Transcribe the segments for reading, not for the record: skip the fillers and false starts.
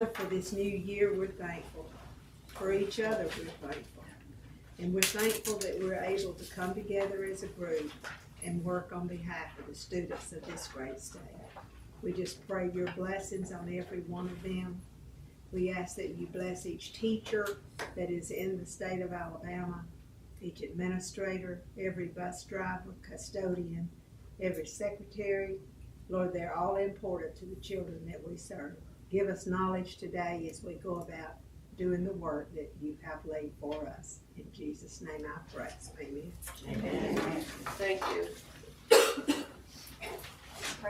For this new year, we're thankful. For each other, we're thankful. And we're thankful that we're able to come together as a group and work on behalf of the students of this great state. We just pray your blessings on every one of them. We ask that you bless each teacher that is in the state of Alabama, each administrator, every bus driver, custodian, every secretary. Lord, they're all important to the children that we serve. Give us knowledge today as we go about doing the work that you have laid for us. In Jesus' name I pray. Amen. Amen. Thank you.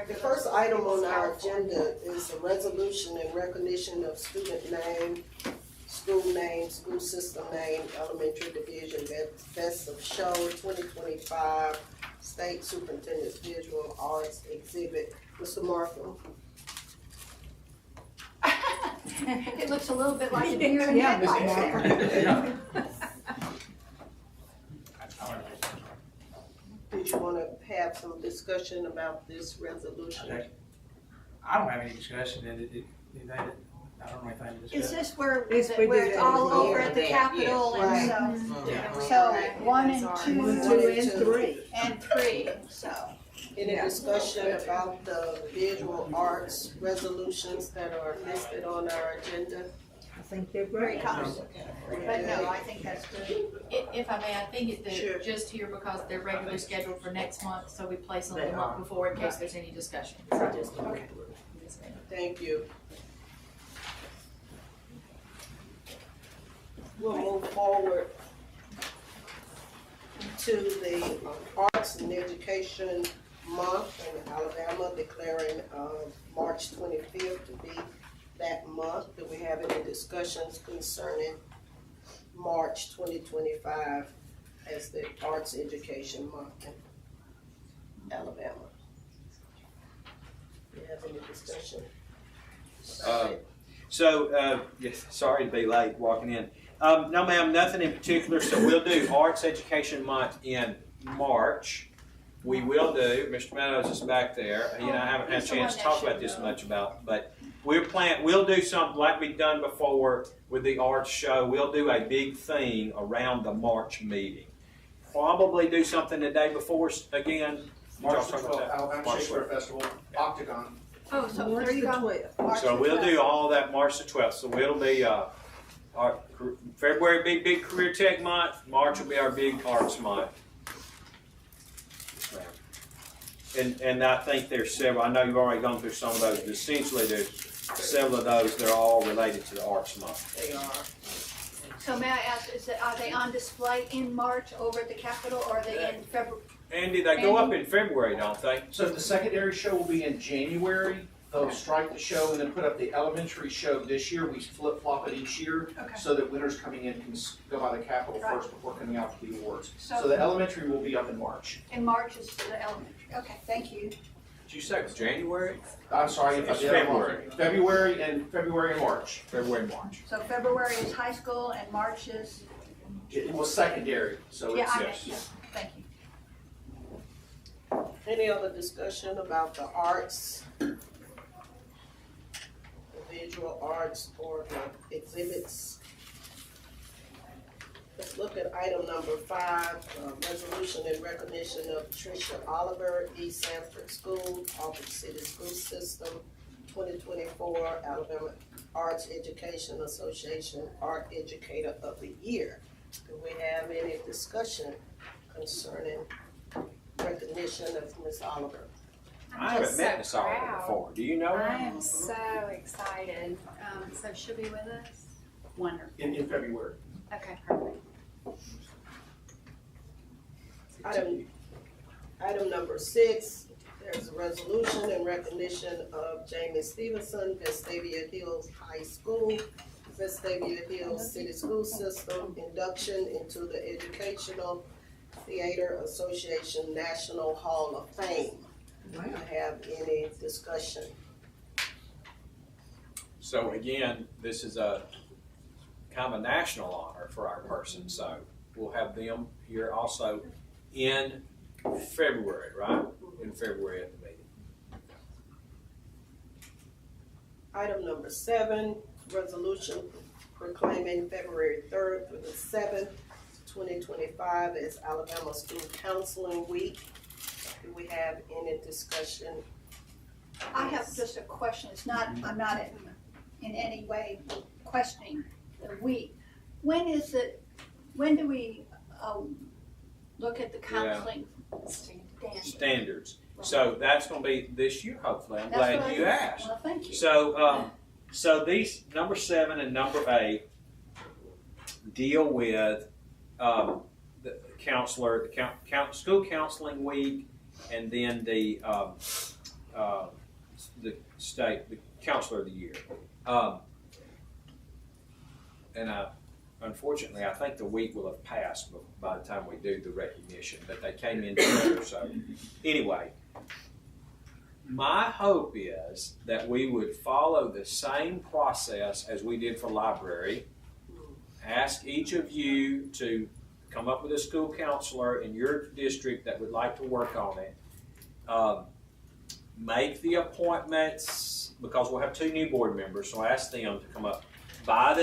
The first item on our agenda is a resolution in recognition of student name, school system name, elementary division, best of show 2025, state superintendent's visual arts exhibit. Mr. Markham. It looks a little bit like a deer in headlights. Did you want to have some discussion about this resolution? I don't have any discussion. I don't know anything to discuss. Is this where we it's do that all every over year. at the Capitol Right. and so, Yeah. so 1 and 2 1, 2, and 3. and 3, so. Any discussion about the visual arts resolutions that are listed on our agenda? I think they're Very great. common. But no, I think that's good. If I may, I think Sure. they're just here because they're regularly scheduled for next month, so we place them a month before in case there's any discussion. So just, Okay. yes, ma'am. Thank you. We'll move forward to the Arts and Education Month in Alabama, declaring March 25th to be that month. Do we have any discussions concerning March 2025 as the Arts Education Month in Alabama? Do you have any discussion? Yes, sorry to be late walking in. No, ma'am, nothing in particular. So we'll do Arts Education Month in March. We will do. Mr. Meadows is back there. I haven't had a chance to talk about this much about, but we'll do something like we've done before with the arts show. We'll do a big thing around the March meeting. Probably do something the day before again. March the 12th, Alabama March Shakespeare 12th. Festival, Octagon. Oh, so March there you the go. 12th. March So the we'll 12th. do all that March the 12th. So it'll be our February be big career tech month. March will be our big arts month. And I think there's several. I know you've already gone through some of those. But essentially, there's several of those that are all related to the arts month. They are. So may I ask, are they on display in March over at the Capitol, or are they in February? Andy, they go up in February, don't they? So the secondary show will be in January. They'll strike the show and then put up the elementary show this year. We flip-flop it each year Okay. so that winners coming in can go by the Capitol Right. first before coming out to the awards. So- So the elementary will be up in March. In March is the elementary. Okay, thank you. Did you say it was January? I'm sorry if I It's did that wrong. February. February and March. February, March. So February is high school and March is, It was secondary, so yeah, it's, I yes. mean, yeah, thank you. Any other discussion about the arts? The visual arts or the exhibits? Let's look at item number 5, resolution in recognition of Tricia Oliver, East Sanford School, Auburn City School System, 2024 Alabama Arts Education Association Art Educator of the Year. Do we have any discussion concerning recognition of Ms. Oliver? I haven't met Miss Oliver before. Do you know her? I am so excited. So she'll be with us? Wonderful. in February. Okay, perfect. Item number 6, there's a resolution in recognition of Jamie Stevenson, Vestavia Hills High School, Vestavia Hills City School System, induction into the Educational Theater Association National Hall of Fame. Do you have any discussion? So again, this is a kind of a national honor for our person. So we'll have them here also in February, right? In February at the meeting. Item number 7, resolution proclaiming February 3rd through the 7th, 2025 as Alabama School Counseling Week. Do we have any discussion? I have just a question, it's not, I'm not in any way questioning the week. When do we, look at the counseling standards? Standards. So that's gonna be this year, hopefully. I'm That's what glad I- you asked. Well, thank you. So these, number 7 and number 8, deal with the counselor, school counseling week, and then the counselor of the year. Unfortunately, I think the week will have passed by the time we do the recognition, but they came in together. So anyway, my hope is that we would follow the same process as we did for library. Ask each of you to come up with a school counselor in your district that would like to work on it. Make the appointments, because we'll have 2 new board members, so ask them to come up by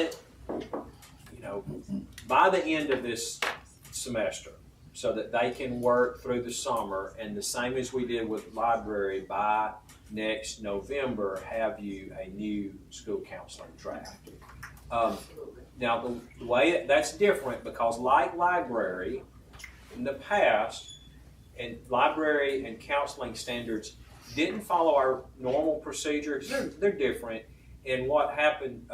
the end of this semester, so that they can work through the summer, and the same as we did with library, by next November have you a new school counseling draft. Now the way that's different, because like library in the past, and library and counseling standards didn't follow our normal procedures. They're different. And what happened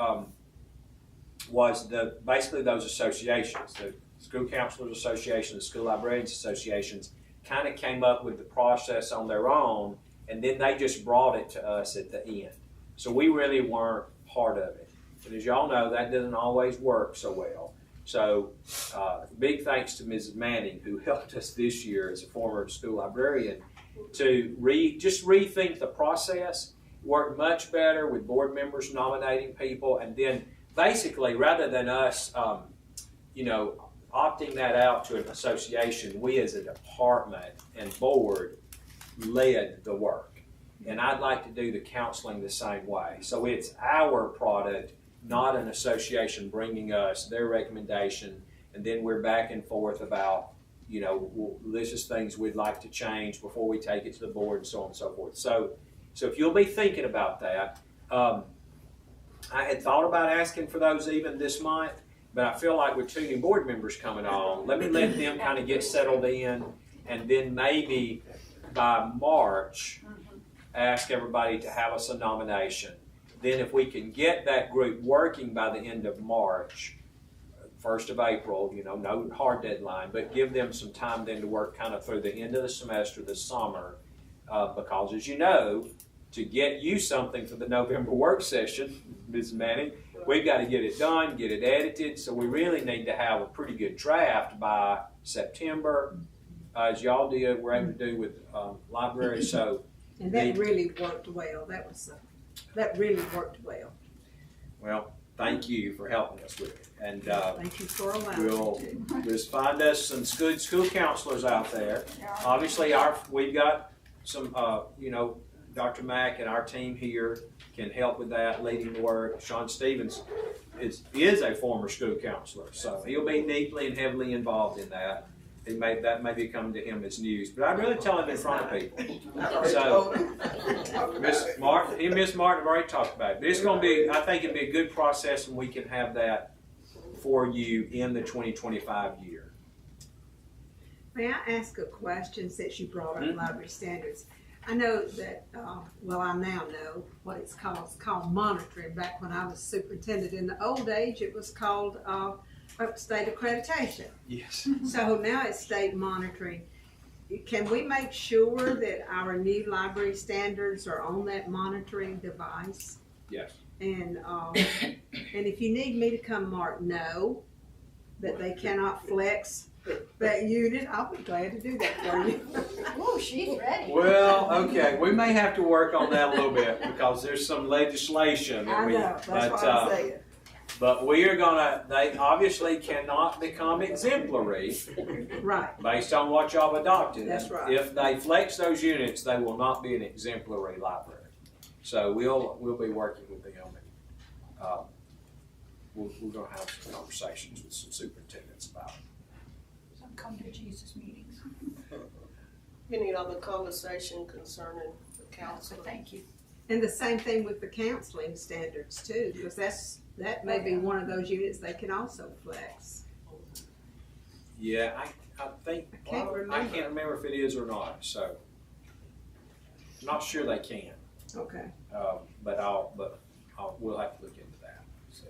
was basically those associations, the School Counselors Association, the School Librarians Associations, kind of came up with the process on their own, and then they just brought it to us at the end. So we really weren't part of it. And as y'all know, that doesn't always work so well. So big thanks to Mrs. Manning, who helped us this year as a former school librarian, to just rethink the process, work much better with board members nominating people, and then basically, rather than us, opting that out to an association, we as a department and board led the work. And I'd like to do the counseling the same way. So it's our product, not an association bringing us their recommendation, and then we're back and forth about, this is things we'd like to change before we take it to the board, and so on and so forth. So if you'll be thinking about that, I had thought about asking for those even this month, but I feel like with 2 new board members coming on, let me let them kind of get settled in, and then maybe by March, ask everybody to have us a nomination. Then if we can get that group working by the end of March, 1st of April, no hard deadline, but give them some time then to work kind of through the end of the semester, the summer, because as you know, to get you something for the November work session, Ms. Manning, we've got to get it done, get it edited, so we really need to have a pretty good draft by September, as y'all did, we're able to do with library, so. And that really worked well. That really worked well. Well, thank you for helping us with it. And Thank you for allowing me to. just find us some good school counselors out there. Obviously, we've got some, Dr. Mack and our team here can help with that, leading the work. Sean Stevens is a former school counselor, so he'll be deeply and heavily involved in that. That may be coming to him as news, but I'd really tell him in front of people. So, Miss Martin have already talked about it. But it's going to be, I think it'd be a good process, and we can have that for you in the 2025 year. May I ask a question since you brought up library standards? I know that, I now know what it's called. It's called monitoring. Back when I was superintendent in the old age, it was called state accreditation. Yes. So now it's state monitoring. Can we make sure that our new library standards are on that monitoring device? Yes. And if you need me to come mark no, that they cannot flex that unit, I'll be glad to do that for you. Oh, she's ready. Well, okay, we may have to work on that a little bit because there's some legislation. I know, that's what I'm saying. But they obviously cannot become exemplary Right. based on what y'all have adopted. That's right. If they flex those units, they will not be an exemplary library. So we'll be working with them. we're gonna have some conversations with some superintendents about it. Some come to Jesus meetings. Any other conversation concerning the council? Thank you. And the same thing with the counseling standards too, because that may be one of those units they can also flex. Yeah, I think, I can't I can't remember if it is or not, so. I'm not sure they can, Okay. but we'll have to look into that, see.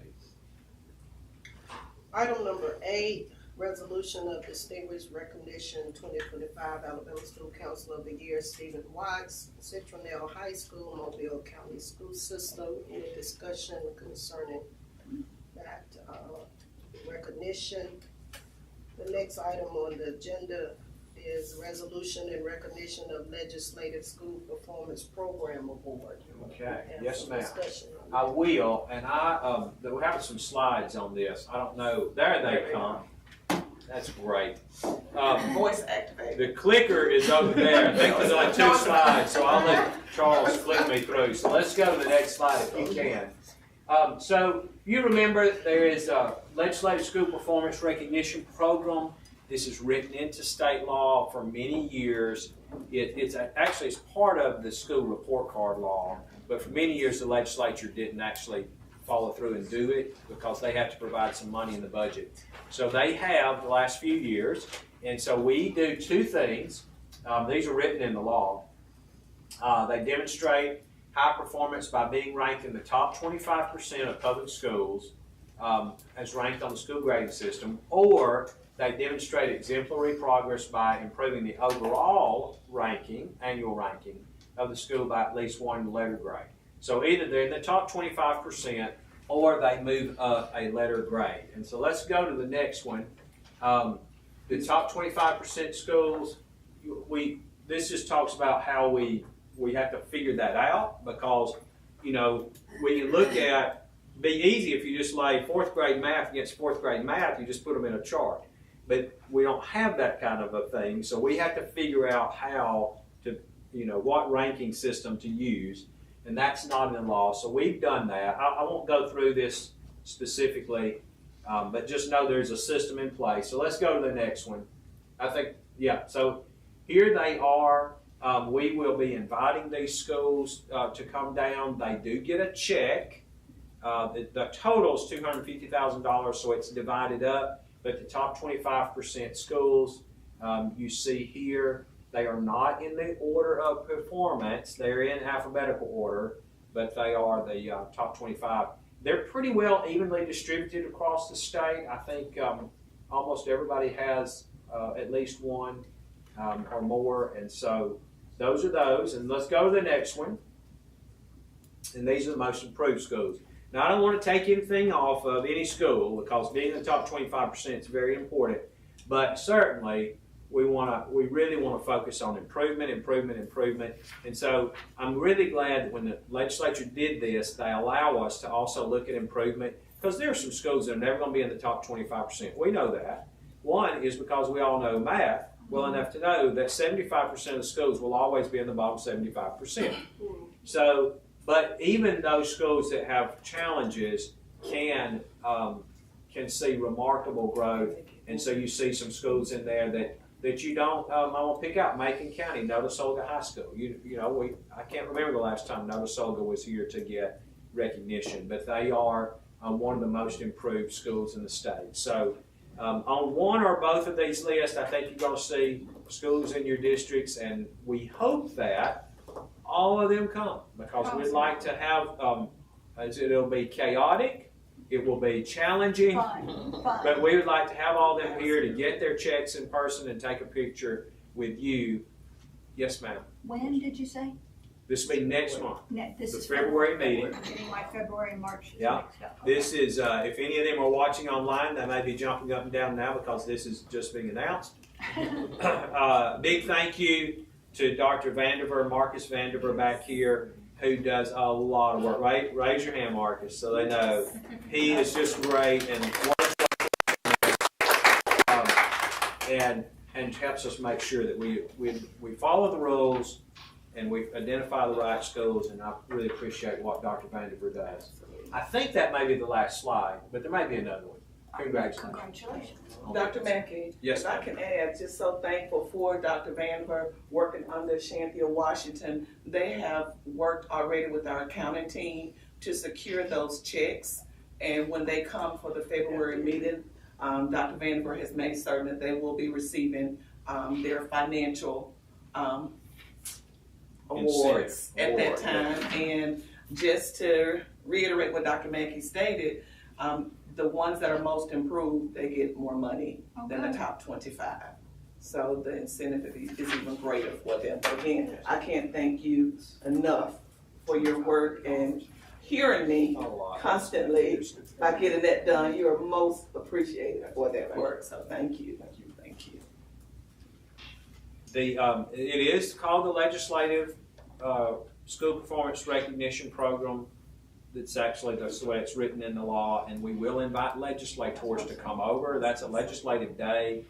Item number 8, resolution of distinguished recognition 2025 Alabama School Council of the Year, Stephen Watts, Citronelle High School, Mobile County School System. Any discussion concerning that recognition? The next item on the agenda is resolution in recognition of Legislative School Performance Program Award. Okay, And yes, some ma'am. discussion on I that. will, and we're having some slides on this. I don't know, there they come. That's great. Voice activated. The clicker is over there. I think there's only 2 slides, so I'll let Charles flick me through. So let's go to the next slide if you can. So you remember there is a Legislative School Performance Recognition Program. This is written into state law for many years. It's part of the school report card law, but for many years the legislature didn't actually follow through and do it because they have to provide some money in the budget. So they have the last few years, and so we do 2 things. These are written in the law. They demonstrate high performance by being ranked in the top 25% of public schools as ranked on the school grading system, or they demonstrate exemplary progress by improving the overall ranking, annual ranking, of the school by at least 1 letter grade. So either they're in the top 25% or they move up a letter grade. And so let's go to the next one. The top 25% schools, this just talks about how we have to figure that out because, we can look at, be easy if you just lay 4th grade math against 4th grade math, you just put them in a chart. But we don't have that kind of a thing, so we have to figure out how to, what ranking system to use, and that's not in the law, so we've done that. I won't go through this specifically, but just know there's a system in place. So let's go to the next one. So here they are. We will be inviting these schools to come down. They do get a check. The total is $250,000, so it's divided up. But the top 25% schools, you see here, they are not in the order of performance. They're in alphabetical order, but they are the top 25. They're pretty well evenly distributed across the state. I think almost everybody has at least one or more, and so those are those. And let's go to the next one. And these are the most improved schools. Now, I don't want to take anything off of any school because being in the top 25% is very important, but certainly we really want to focus on improvement. And so I'm really glad that when the legislature did this, they allow us to also look at improvement because there are some schools that are never going to be in the top 25%. We know that. One is because we all know math well enough to know that 75% of schools will always be in the bottom 75%. So, but even those schools that have challenges can see remarkable growth, and so you see some schools in there that you don't. I want to pick out Macon County, Notasulga High School. I can't remember the last time Notasulga was here to get recognition, but they are one of the most improved schools in the state. So on one or both of these lists, I think you're going to see schools in your districts, and we hope that all of them come because we'd like to have, it'll be chaotic, it will be challenging, Fun. but we would like to have all them here to get their checks in person and take a picture with you. Yes, ma'am. When did you say? This will be next month. This The is February meeting. Getting my February and March. Yeah. Mixed up. Okay. This is, if any of them are watching online, they may be jumping up and down now because this is just being announced. Big thank you to Dr. Vandiver, Marcus Vandiver back here, who does a lot of work. Raise your hand, Marcus, so they know. He is just great and helps us make sure that we follow the rules and we identify the right schools, and I really appreciate what Dr. Vandiver does. I think that may be the last slide, but there may be another one. Congratulations. Congratulations. Dr. Mackey, Yes, if I can add, just so thankful for Dr. Vanver working under Shantia Washington. They have worked already with our accounting team to secure those checks. And when they come for the February meeting, Dr. Vanver has made certain that they will be receiving their financial awards at that time. And just to reiterate what Dr. Mackey stated, the ones that are most improved, they get more money than the top 25. So the incentive is even greater for them. But again, I can't thank you enough for your work and hearing me constantly by getting that done. You are most appreciated for that work. So thank you, thank you, thank you. It is called the Legislative School Performance Recognition Program. That's the way it's written in the law, and we will invite legislators to come over. That's a legislative day.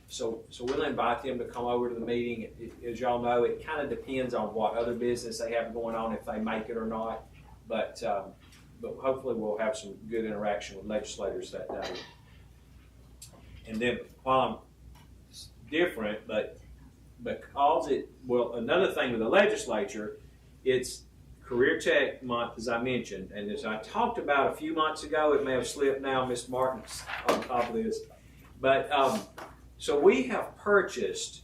So we'll invite them to come over to the meeting. As y'all know, it kind of depends on what other business they have going on, if they make it or not. But hopefully we'll have some good interaction with legislators that day. And then while it's different, but because another thing with the legislature, it's Career Tech Month, as I mentioned, and as I talked about a few months ago, it may have slipped now, Ms. Martin's on top of this, but so we have purchased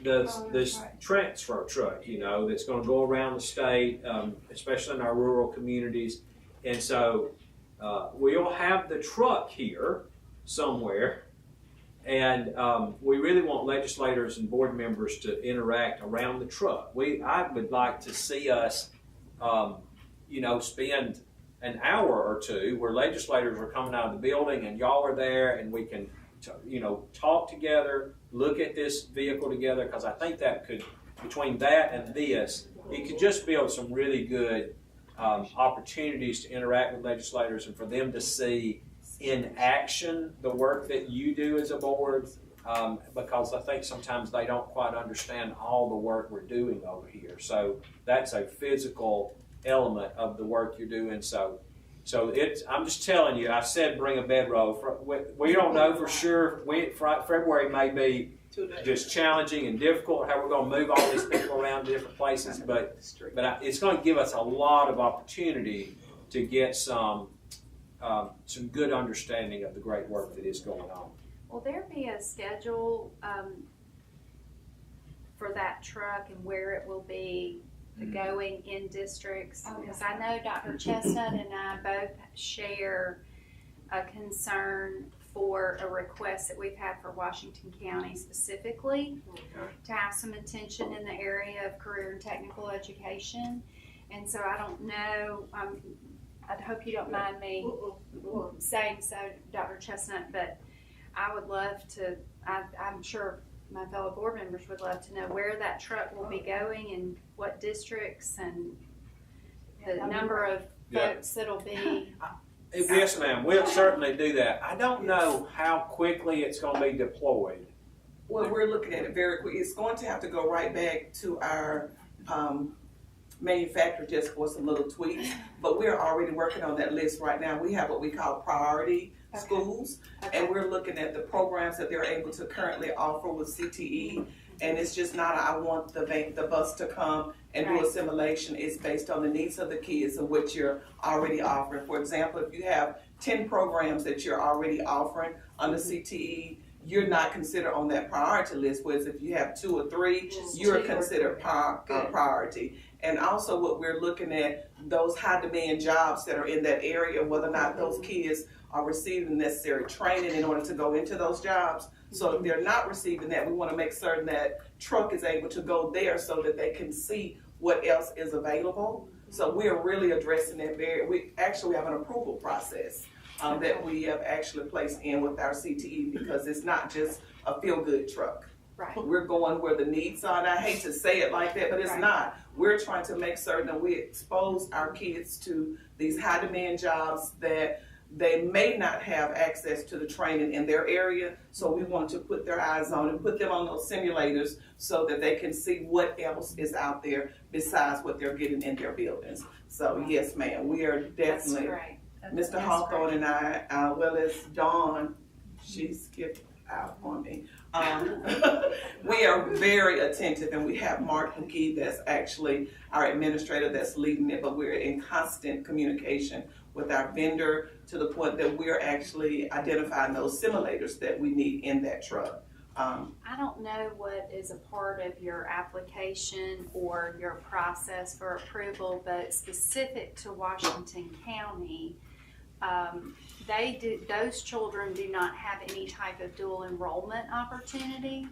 this transfer truck, that's going to go around the state, especially in our rural communities, and so we'll have the truck here somewhere, and we really want legislators and board members to interact around the truck. I would like to see us spend an hour or two where legislators are coming out of the building and y'all are there and we can, talk together, look at this vehicle together, because I think that could, between that and this, it could just build some really good opportunities to interact with legislators and for them to see in action the work that you do as a board, because I think sometimes they don't quite understand all the work we're doing over here. So that's a physical element of the work you're doing. So I'm just telling you, I said bring a bedroll. We don't know for sure. February may be just challenging and difficult, how we're going to move all these people around to different places, but it's going to give us a lot of opportunity to get some good understanding of the great work that is going on. Will there be a schedule for that truck and where it will be going in districts? Because I know Dr. Chestnut and I both share a concern for a request that we've had for Washington County specifically to have some attention in the area of career and technical education. And so I don't know, I hope you don't mind me saying so, Dr. Chestnut, but I would love to, I'm sure my fellow board members would love to know where that truck will be going and what districts and the number of folks that'll be. Yes, ma'am. We'll certainly do that. I don't know how quickly it's going to be deployed. Well, we're looking at it very quick. It's going to have to go right back to our manufacturer just for some little tweaks, but we're already working on that list right now. We have what we call priority schools, and we're looking at the programs that they're able to currently offer with CTE, and it's just not I want the bus to come and do a simulation. It's based on the needs of the kids and what you're already offering. For example, if you have 10 programs that you're already offering under CTE, you're not considered on that priority list, whereas if you have 2 or 3, you're considered priority. And also what we're looking at, those high demand jobs that are in that area, whether or not those kids are receiving necessary training in order to go into those jobs. So if they're not receiving that, we want to make certain that truck is able to go there so that they can see what else is available. So we're really addressing that we actually have an approval process that we have actually placed in with our CTE, because it's not just a feel-good truck. Right. We're going where the needs are, and I hate to say it like that, but it's not. We're trying to make certain that we expose our kids to these high-demand jobs that they may not have access to the training in their area, so we want to put their eyes on and put them on those simulators so that they can see what else is out there besides what they're getting in their buildings. So yes, ma'am, we are That's definitely, great. Mr. That's Hawthorne great. and I, well as Dawn, she skipped out on me. We are very attentive, and we have Mark McGee that's actually our administrator that's leading it, but we're in constant communication with our vendor to the point that we're actually identifying those simulators that we need in that truck. I don't know what is a part of your application or your process for approval, but specific to Washington County, those children do not have any type of dual enrollment opportunity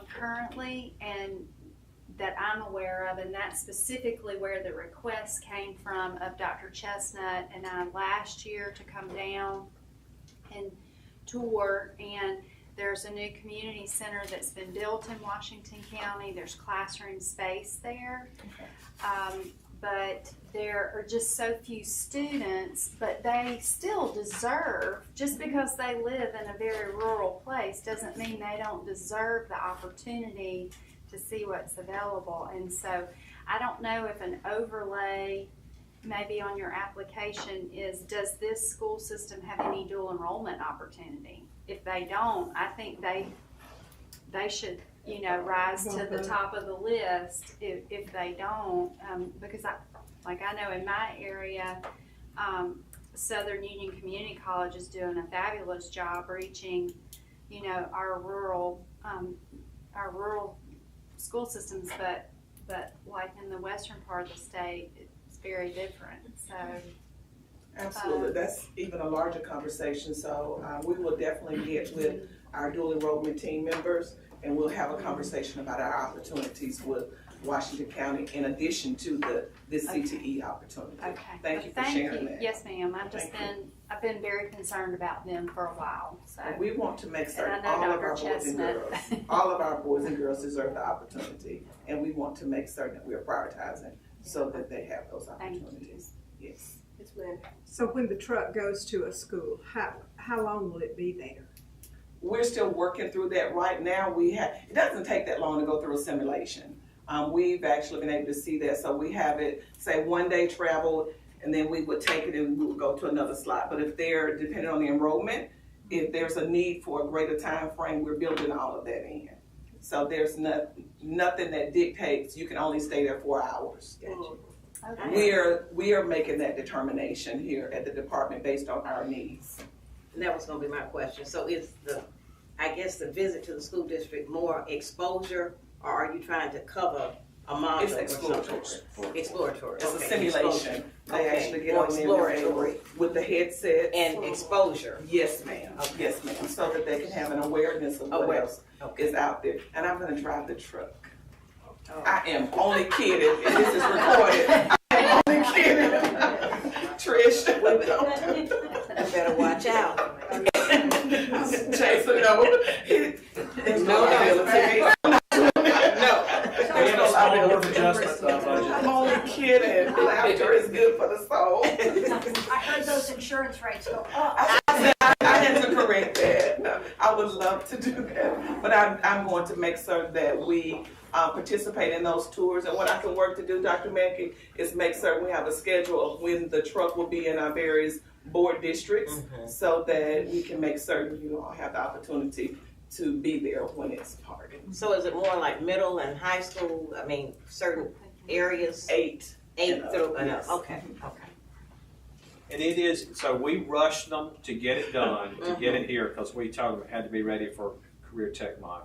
currently, and that I'm aware of, and that's specifically where the request came from of Dr. Chestnut and I last year to come down and tour. And there's a new community center that's been built in Washington County. There's classroom space there. But there are just so few students, but they still deserve, just because they live in a very rural place doesn't mean they don't deserve the opportunity to see what's available. And so I don't know if an overlay maybe on your application is, does this school system have any dual enrollment opportunity? If they don't, I think they should, rise to the top of the list if they don't, because I know in my area, Southern Union Community College is doing a fabulous job reaching, our rural school systems, but like in the western part of the state, it's very different. So Absolutely, that's even a larger conversation, so we will definitely get with our dual enrollment team members, and we'll have a conversation about our opportunities with Washington County in addition to this CTE opportunity. okay, Thank you for sharing that. Yes, ma'am. Thank I've been very concerned about them for a while. So And we want to make certain And I know all of Dr. our boys and Chestnut. girls, all of our boys and girls deserve the opportunity, and we want to make certain that we're prioritizing so that they have those Thank you. opportunities. Yes. Yes, ma'am. So when the truck goes to a school, how long will it be there? We're still working through that right now. It doesn't take that long to go through a simulation. We've actually been able to see that. So we have it, say, 1 day travel, and then we would take it and we would go to another slot. But if they're, depending on the enrollment, if there's a need for a greater time frame, we're building all of that in. So there's nothing that dictates you can only stay there 4 hours. okay. We are making that determination here at the department based on our needs. And that was gonna be my question. So is the visit to the school district more exposure, or are you trying to cover a module It's or exploratory. something? Exploratory. It's okay, a simulation. exposure. They Okay, actually get more on there and they're exploratory. able with the headset. And exposure. Yes, ma'am. Okay. Yes, ma'am. So that they can have an awareness of what else Okay. is out there. And I'm gonna drive the truck. Oh. I am only kidding, and this is recorded. I'm only kidding. Trish. You better watch out. Jason, no. There's no liability. No. We have a small board of adjustment budget. I'm only kidding. Laughter is good for the soul. I heard those insurance rates go up. I had to correct that. I would love to do that, but I'm going to make certain that we participate in those tours. And what I can work to do, Dr. Mackey, is make certain we have a schedule of when the truck will be in our various board districts, so that we can make certain you all have the opportunity to be there when it's parked. So is it more like middle and high school? I mean, certain areas? 8. 8 through, Yes. okay. And it is, so we rushed them to get it done, to get it here, because we told them it had to be ready for Career Tech Month.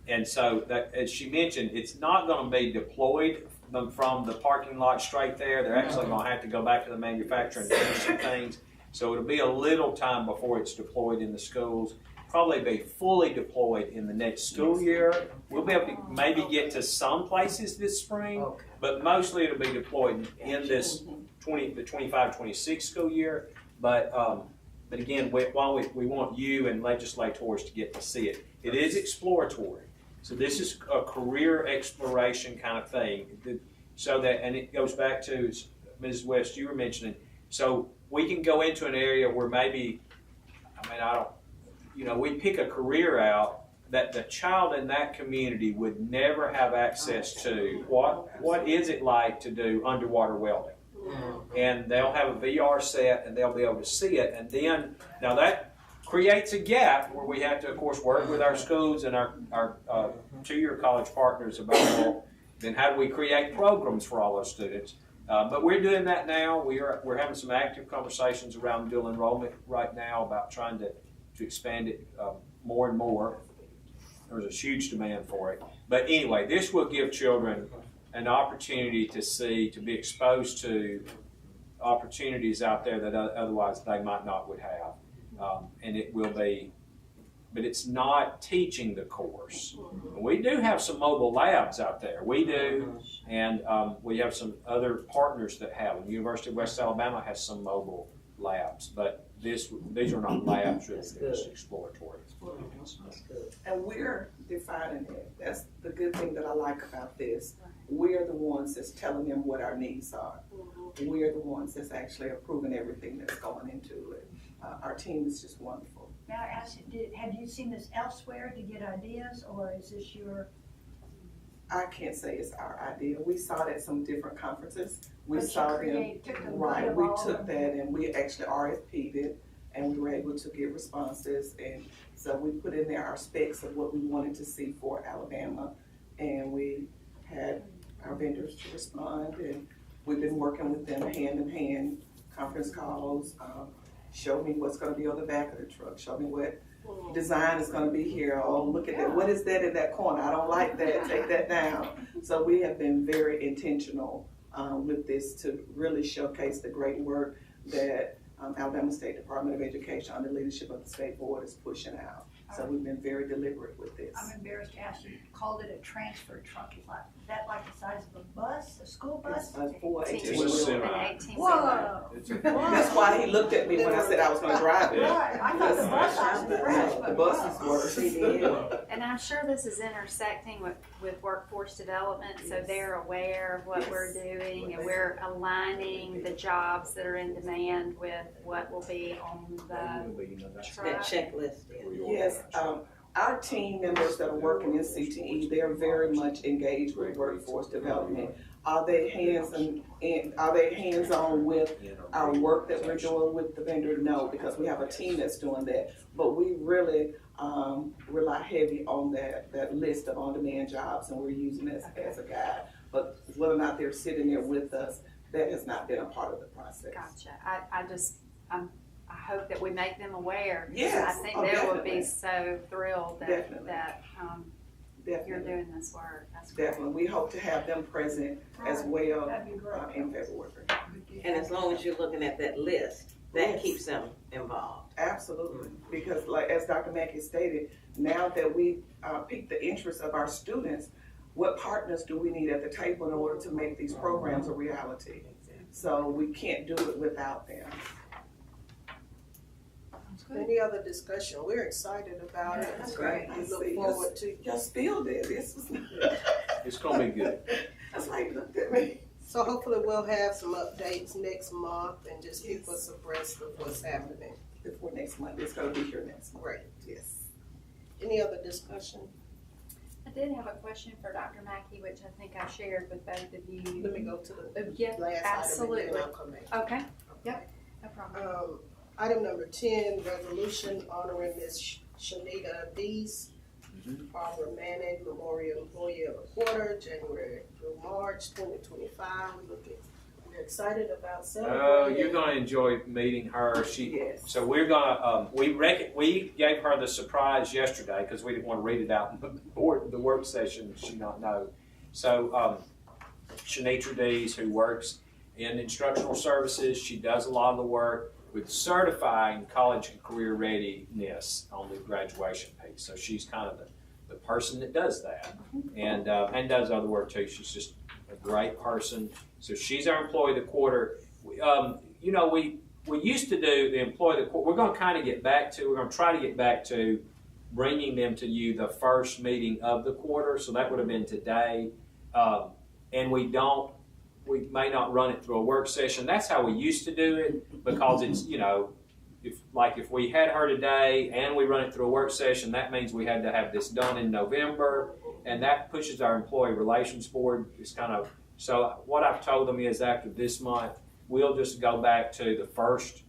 And so, that, as she mentioned, it's not going to be deployed from the parking lot straight there. They're actually going to have to go back to the manufacturer and finish some things. So it'll be a little time before it's deployed in the schools. Probably be fully deployed in the next school year. We'll be able to maybe get to some places this spring, Okay. but mostly it'll be deployed in this the 25-26 school year. But again, while we want you and legislators to get to see it, it is exploratory. So this is a career exploration kind of thing. So that, and it goes back to Mrs. West, you were mentioning, So we can go into an area where maybe, we pick a career out that the child in that community would never have access to. What is it like to do underwater welding? And they'll have a VR set and they'll be able to see it. And then, now that creates a gap where we have to, of course, work with our schools and our two-year college partners about, well, then how do we create programs for all those students? But we're doing that now. We're having some active conversations around dual enrollment right now about trying to expand it more and more. There's a huge demand for it. But anyway, this will give children an opportunity to be exposed to opportunities out there that otherwise they might not would have. And it will be, but it's not teaching the course. We do have some mobile labs out there. We do, and we have some other partners that have them. University of West Alabama has some mobile labs, but these are not labs, really, they're just exploratory. And we're defining it. That's the good thing that I like about this. We're the ones that's telling them what our needs are. We're the ones that's actually approving everything that's going into it. Our team is just wonderful. May I ask, have you seen this elsewhere to get ideas, or is this your? I can't say it's our idea. We saw it at some different conferences. We But you saw them, took the right, lead of we all took of that them. and we actually RFP'd it, and we were able to get responses, and so we put in there our specs of what we wanted to see for Alabama, and we had our vendors to respond, and we've been working with them hand in hand, conference calls, show me what's gonna be on the back of the truck, show me what design is gonna be here, oh, look at that, what is that in that corner, I don't like that, take that down. So we have been very intentional with this to really showcase the great work that Alabama State Department of Education under leadership of the State Board is pushing out. So we've been very deliberate with this. I'm embarrassed to ask you, called it a transfer truck. Is that like the size of a bus, a school bus? It's a full 18 It's a wheeler. semi. An 18 Whoa! That's why he looked at me when I said I was gonna drive it. Right, I thought the bus was fresh, The but bus is worse. And I'm sure this is intersecting with workforce development, so they're aware of what we're doing, and we're aligning the jobs that are in demand with what will be on the That truck. checklist. Yes, our team members that are working in CTE, they're very much engaged with workforce development. Are they hands-on with our work that we're doing with the vendor? No, because we have a team that's doing that. But we really rely heavy on that list of on-demand jobs, and we're using it as a guide. But whether or not they're sitting there with us, that has not been a part of the process. Gotcha. I hope that we make them aware. Yes. I think Oh, they will definitely. be so thrilled Definitely. that Definitely. you're doing this work. That's great. Definitely. We hope to have them present as well that'd be great. in February. And as long as you're looking at that list, that Yes. keeps them involved. Absolutely, because like as Dr. Mackey stated, now that we piqued the interest of our students, what partners do we need at the table in order to make these programs a reality? So we can't do it without them. Any other discussion? We're excited about it. That's We great. look forward to. Y'all spilled it. This was. It's gonna be good. That's why you looked at me. So hopefully we'll have some updates next month and just keep us abreast of what's happening. Before next month, it's gonna be here next month. Great. Yes. Any other discussion? I did have a question for Dr. Mackey, which I think I shared with both of you. Let me go to the Yeah, last item and absolutely. then I'll come back. Okay, yep, no problem. Item number 10, resolution honoring Ms. Shanita Dees, Barbara Manning Memorial Employee of the Quarter, January through March 2025. We're excited about Oh, celebrating. you're gonna enjoy meeting her. Yes. So we're gonna, we gave her the surprise yesterday because we didn't want to read it out in the work session, she not know. So, Shanitra Dees, who works in instructional services, she does a lot of the work with certifying college and career readiness on the graduation piece. So she's kind of the person that does that, and does other work too. She's just a great person. So she's our employee of the quarter. We used to do the employee of the quarter. We're going to kind of we're going to try to get back to bringing them to you the first meeting of the quarter. So that would have been today. And we don't we may not run it through a work session. That's how we used to do it, because it's, you know, if we had her today and we run it through a work session, that means we had to have this done in November, and that pushes our employee relations board. It's kind of, so what I've told them is after this month, we'll just go back to the first,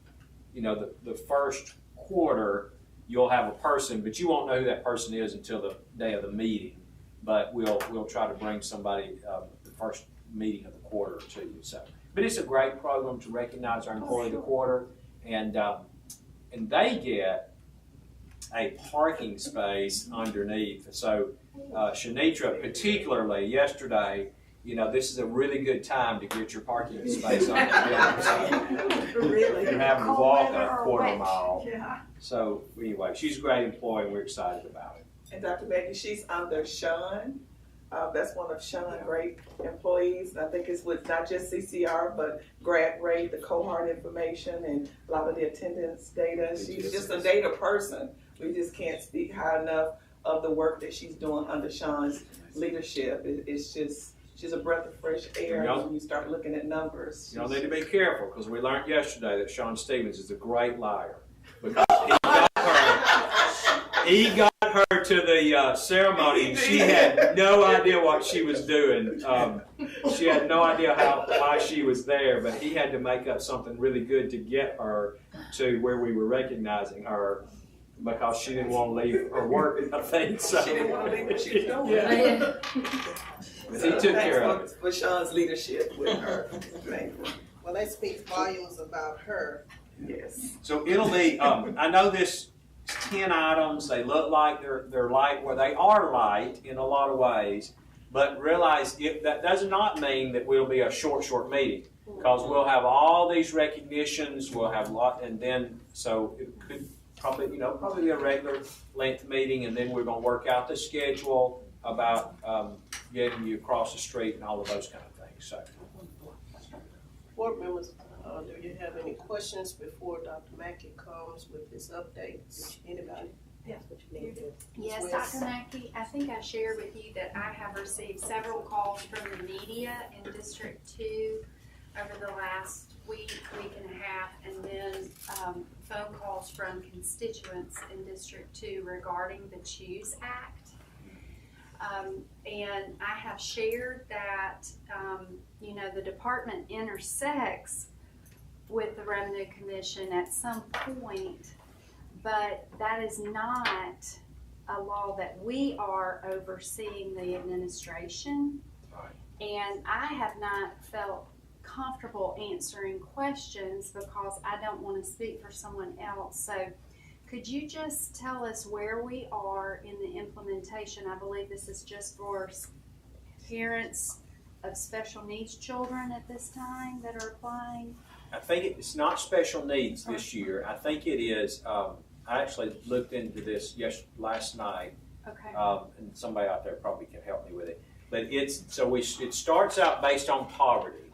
you know, the first quarter, you'll have a person, but you won't know who that person is until the day of the meeting. But we'll try to bring somebody the first meeting of the quarter to you. So, but it's a great program to recognize our employee of the quarter, and they get a parking space underneath. So Shanitra, particularly yesterday, you know, this is a really good time to get your parking space on the building. Really? You're having to walk a quarter wet. mile. Yeah. So anyway, she's a great employee, and we're excited about it. And Dr. Becky, she's under Sean. That's one of Sean's great employees. I think it's with not just CCR, but grad rate, the cohort information, and a lot of the attendance data. She's just a data person. We just can't speak high enough of the work that she's doing under Sean's leadership. It's just, she's a breath of fresh air when you start looking at numbers. Y'all need to be careful, because we learned yesterday that Sean Stevens is a great liar. Because he got her to the ceremony, and she had no idea what she was doing. She had no idea why she was there, but he had to make up something really good to get her to where we were recognizing her, because she didn't want to leave her work, I think. So. She didn't want to leave what she was doing. Yeah. But he took care of it. For Sean's leadership with her. Well, that speaks volumes about her. Yes. So it'll be, I know this 10 items, they look like they're light, well, they are light in a lot of ways, but realize that does not mean that we'll be a short meeting, because we'll have all these recognitions, we'll have a lot, and then, so it could probably be a regular length meeting, and then we're going to work out the schedule about getting you across the street and all of those kind of things. So. Board members, do you have any questions before Dr. Mackey comes with his updates? Anybody? Yes, what you need to. Yes, Dr. Mackey, I think I shared with you that I have received several calls from the media in District 2 over the last week and a half, and then phone calls from constituents in District 2 regarding the CHOOSE Act. And I have shared that, the department intersects with the Revenue Commission at some point, but that is not a law that we are overseeing the administration. Right. And I have not felt comfortable answering questions because I don't want to speak for someone else. So could you just tell us where we are in the implementation? I believe this is just for parents of special needs children at this time that are applying. I think it's not special needs this year. I think it is, I actually looked into this last night. Okay. And somebody out there probably can help me with it. But it starts out based on poverty.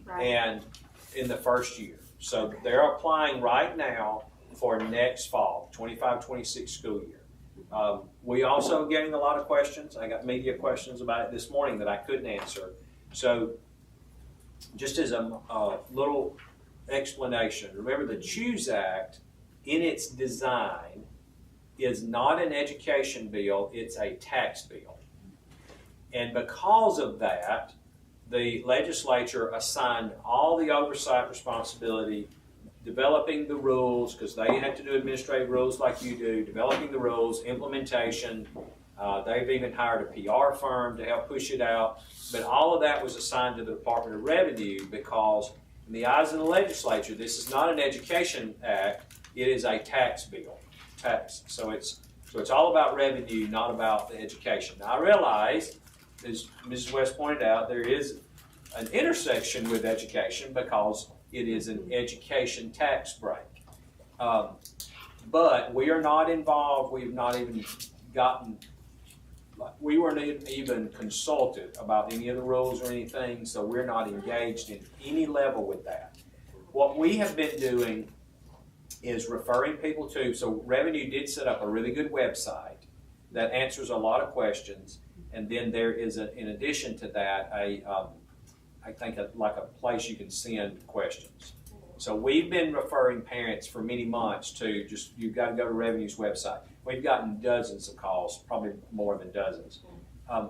Right. And in the first year. So they're applying right now for next fall, 25-26 school year. We also are getting a lot of questions. I got media questions about it this morning that I couldn't answer. So just as a little explanation, remember the CHOOSE Act in its design is not an education bill, it's a tax bill. And because of that, the legislature assigned all the oversight responsibility, developing the rules, because they have to do administrative rules like you do, developing the rules, implementation. They've even hired a PR firm to help push it out. But all of that was assigned to the Department of Revenue because in the eyes of the legislature, this is not an education act, it is a tax bill. So it's all about revenue, not about the education. Now I realize, as Mrs. West pointed out, there is an intersection with education because it is an education tax break. But we are not involved, we have not even we weren't even consulted about any of the rules or anything, so we're not engaged in any level with that. What we have been doing is referring people to, so Revenue did set up a really good website that answers a lot of questions, and then there is, in addition to that, I think, like a place you can send questions. So we've been referring parents for many months to just, you've got to go to Revenue's website. We've gotten dozens of calls, probably more than dozens,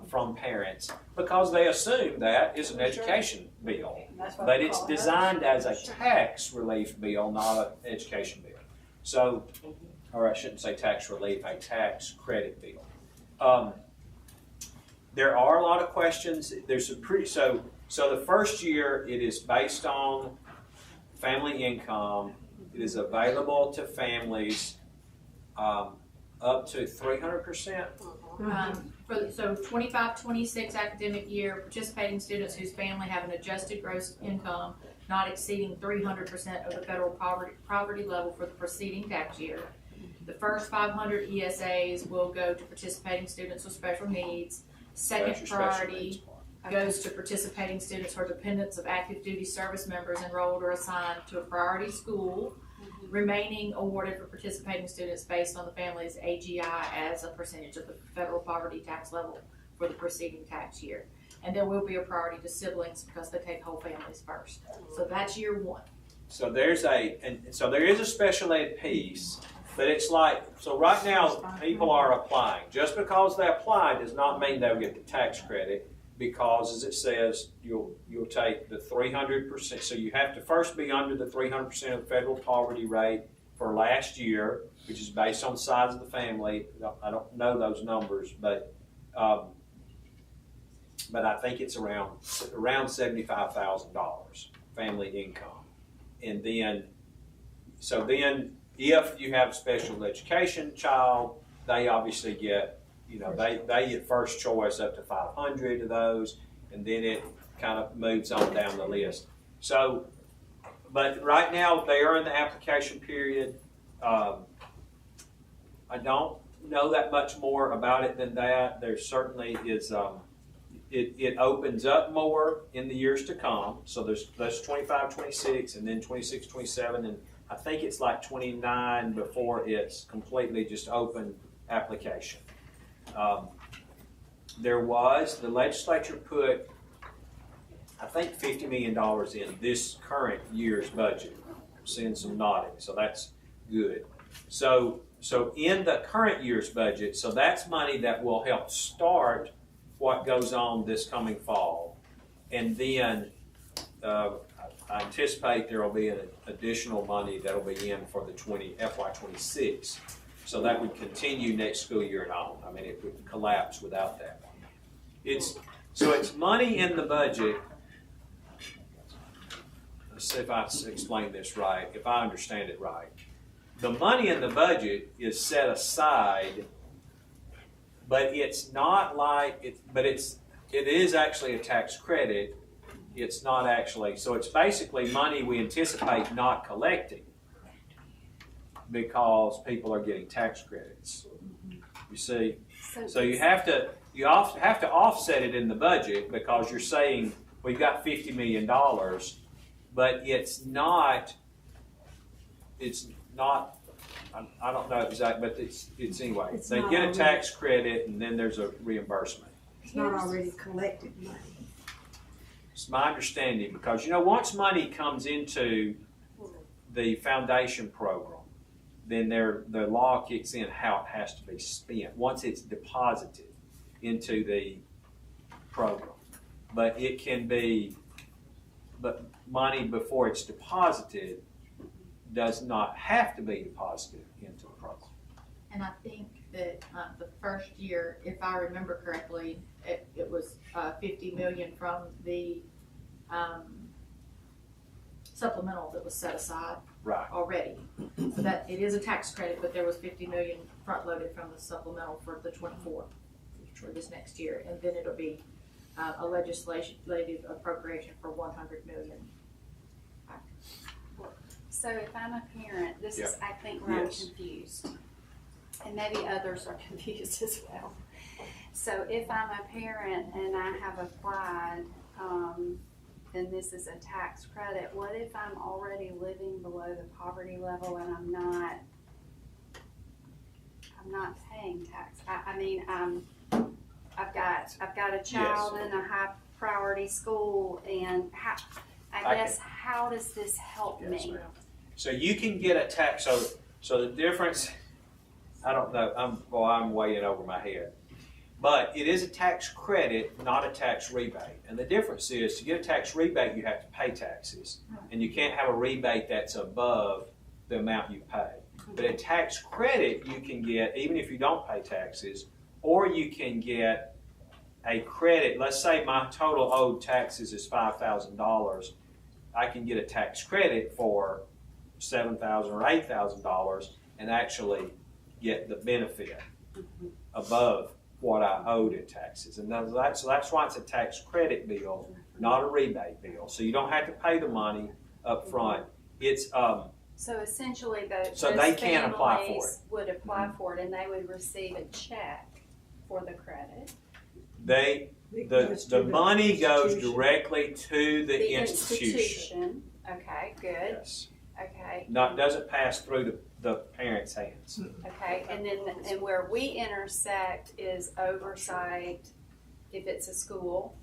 from parents because they assume that is an education bill. That's what But we it's call it. designed as a tax relief bill, not an education bill. So, or I shouldn't say tax relief, a tax credit bill. There are a lot of questions. There's a so the first year it is based on family income. It is available to families up to 300%. So 25-26 academic year, participating students whose family have an adjusted gross income not exceeding 300% of the federal poverty level for the preceding tax year. The first 500 ESAs will go to participating students with special needs. Second priority goes to participating students who are dependents of active duty service members enrolled or assigned to a priority school. Remaining awarded for participating students based on the family's AGI as a percentage of the federal poverty tax level for the preceding tax year. And there will be a priority to siblings because they take whole families first. So that's year one. So there is a special ed piece, but it's like, so right now people are applying. Just because they apply does not mean they'll get the tax credit, because as it says, you'll take the 300%. So you have to first be under the 300% of the federal poverty rate for last year, which is based on the size of the family. I don't know those numbers, but I think it's around $75,000 family income. And then, so then if you have a special education child, they obviously get, they get first choice up to 500 of those, and then it kind of moves on down the list. So, but right now they are in the application period. I don't know that much more about it than that. There certainly is, it opens up more in the years to come. So there's 25, 26, and then 26, 27, and I think it's like 29 before it's completely just open application. The legislature put, I think, $50 million in this current year's budget. I'm seeing some nodding, so that's good. So in the current year's budget, so that's money that will help start what goes on this coming fall. And then I anticipate there will be an additional money that will be in for the FY26. So that would continue next school year and on. I mean, it would collapse without that. It's money in the budget. Let's see if I explain this right, if I understand it right. The money in the budget is set aside, but it's not like it is actually a tax credit. It's not actually, so it's basically money we anticipate not collecting because people are getting tax credits. You see? So you have to offset it in the budget because you're saying we've got $50 million, but it's not, I don't know exactly, but it's anyway. They get a tax credit and then there's a reimbursement. It's not already collected money. It's my understanding because, once money comes into the foundation program, then the law kicks in how it has to be spent once it's deposited into the program. But but money before it's deposited does not have to be deposited into the program. And I think that the first year, if I remember correctly, it was $50 million from the supplemental that was set aside already. So that it is a tax credit, but there was $50 million front loaded from the supplemental for the 24 for this next year, and then it'll be a legislative appropriation for $100 million. So if I'm a parent, this is, I think, where I'm confused. And maybe others are confused as well. So if I'm a parent and I have applied, and this is a tax credit, what if I'm already living below the poverty level and I'm not paying tax? I've got a child in a high priority school, and how, I guess, how does this help Yes, me? ma'am. So you can get a tax, so the difference, I don't know, I'm way in over my head. But it is a tax credit, not a tax rebate. And the difference is, to get a tax rebate, you have to pay taxes. And you can't have a rebate that's above the amount you pay. But a tax credit you can get even if you don't pay taxes, or you can get a credit. Let's say my total owed taxes is $5,000. I can get a tax credit for $7,000 or $8,000 and actually get the benefit above what I owed in taxes. And so that's why it's a tax credit bill, not a rebate bill. So you don't have to pay the money up front. It's So essentially, those they can apply for families would apply for it, and they would receive a check for the credit. the money goes directly to the institution. Institution. Okay, good. Yes. Okay. Doesn't pass through the parents' hands. Okay, and where we intersect is oversight if it's a school.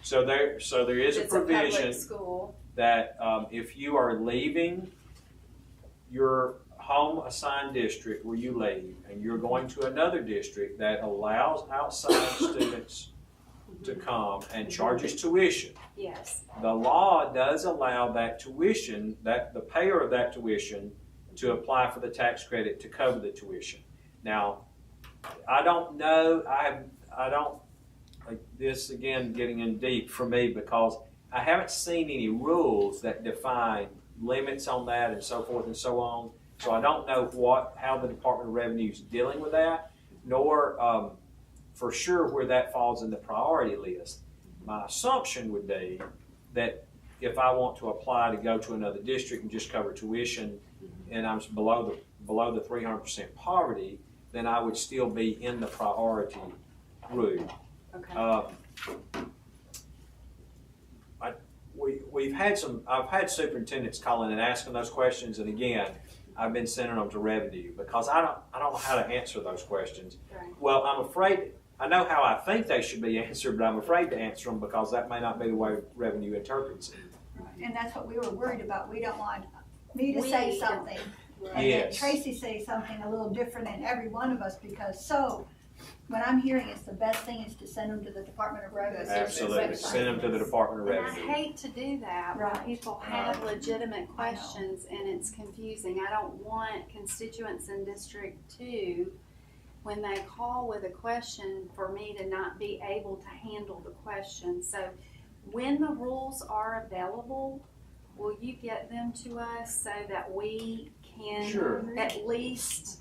So there is If a it's a public provision school. that if you are leaving your home assigned district where you leave and you're going to another district that allows outside students to come and charges tuition, Yes. the law does allow that tuition, that the payer of that tuition, to apply for the tax credit to cover the tuition. Now, I don't know, I don't, like this again getting in deep for me, because I haven't seen any rules that define limits on that and so forth and so on. So I don't know how the Department of Revenue is dealing with that, nor for sure where that falls in the priority list. My assumption would be that if I want to apply to go to another district and just cover tuition, and I'm below the 300% poverty, then I would still be in the priority group. Okay. I've had superintendents calling and asking those questions, and again, I've been sending them to revenue because I don't know how to answer those questions. Right. Well, I'm afraid, I know how I think they should be answered, but I'm afraid to answer them because that may not be the way revenue interprets it. And that's what we were worried about. We don't want me to We- say something. And then Yes. Tracy say something a little different in every one of us, because what I'm hearing is the best thing is to send them to the Department of Revenue. Absolutely, send them to the Department of And I Revenue. hate to do that when Right. people have legitimate questions and it's confusing. I don't want constituents in District 2, when they call with a question, for me to not be able to handle the question. So when the rules are available, will you get them to us so that we can Sure. at least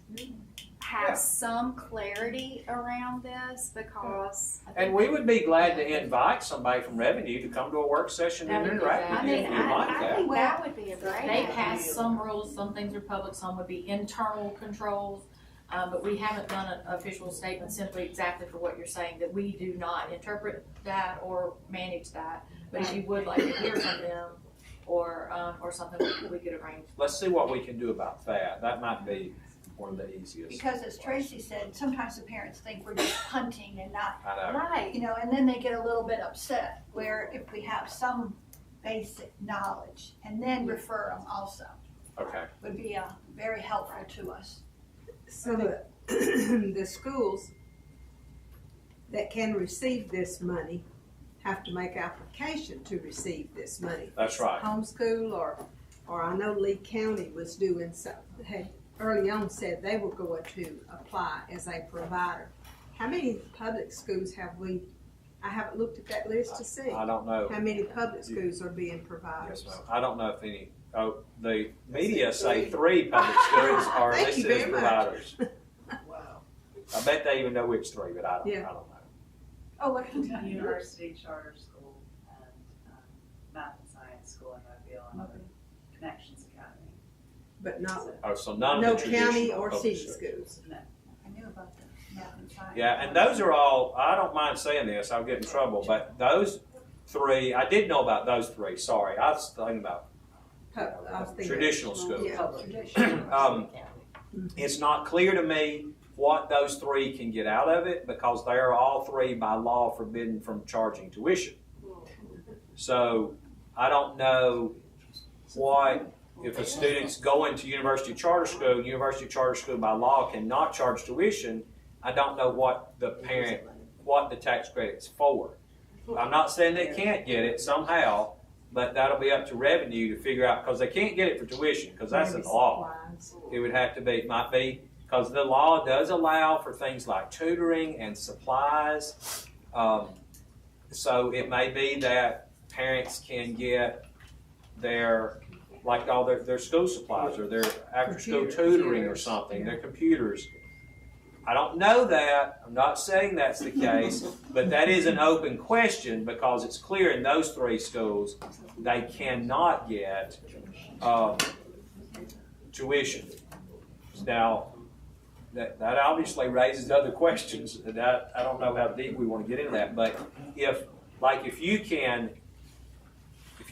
have some clarity around this? Because And we would be glad to invite somebody from revenue to come to a work session and That would be interact great. with I you mean, if you'd like I that. think that would be a great They idea. pass some rules, some things are public, some would be internal controls, but we haven't done an official statement simply exactly for what you're saying, that we do not interpret that or manage that. But if you would like to hear from them, or something we could arrange. Let's see what we can do about that. That might be one of the easiest. Because as Tracy said, sometimes the parents think we're just punting and not, I know. Right. and then they get a little bit upset, where if we have some basic knowledge and then refer them also, Okay. would be very helpful to us. So the schools that can receive this money have to make application to receive this money. That's right. Homeschool or I know Lee County was doing had early on said they were going to apply as a provider. How many public schools have we? I haven't looked at that list to see I don't know. how many public schools are being providers. Yes, ma'am. I don't know if any. Oh, the media say 3 public schools are Thank you listed as very much. providers. Wow. I bet they even know which 3, but I don't know. Oh, what can you University Charter School and Math and Science School in Mobile and other Connections Academy. But not Oh, so none no of the county traditional or public city schools. I knew about the Math and Science. Yeah, and those are all, I don't mind saying this, I'll get in trouble, but those 3, I did know about those 3, sorry. I was thinking about I was thinking- traditional schools. Yeah. Traditional. It's not clear to me what those three can get out of it, because they are all three by law forbidden from charging tuition. So I don't know what, if a student's going to University Charter School by law cannot charge tuition, I don't know what the tax credit's for. I'm not saying they can't get it somehow, but that'll be up to revenue to figure out, because they can't get it for tuition, because that's in the law. It would have to be, it might be, because the law does allow for things like tutoring and supplies. So it may be that parents can get their, like all their school supplies or their after-school tutoring or something, their computers. I don't know that. I'm not saying that's the case, but that is an open question, because it's clear in those three schools they cannot get tuition. Now, that obviously raises other questions. That I don't know how deep we want to get into that, but if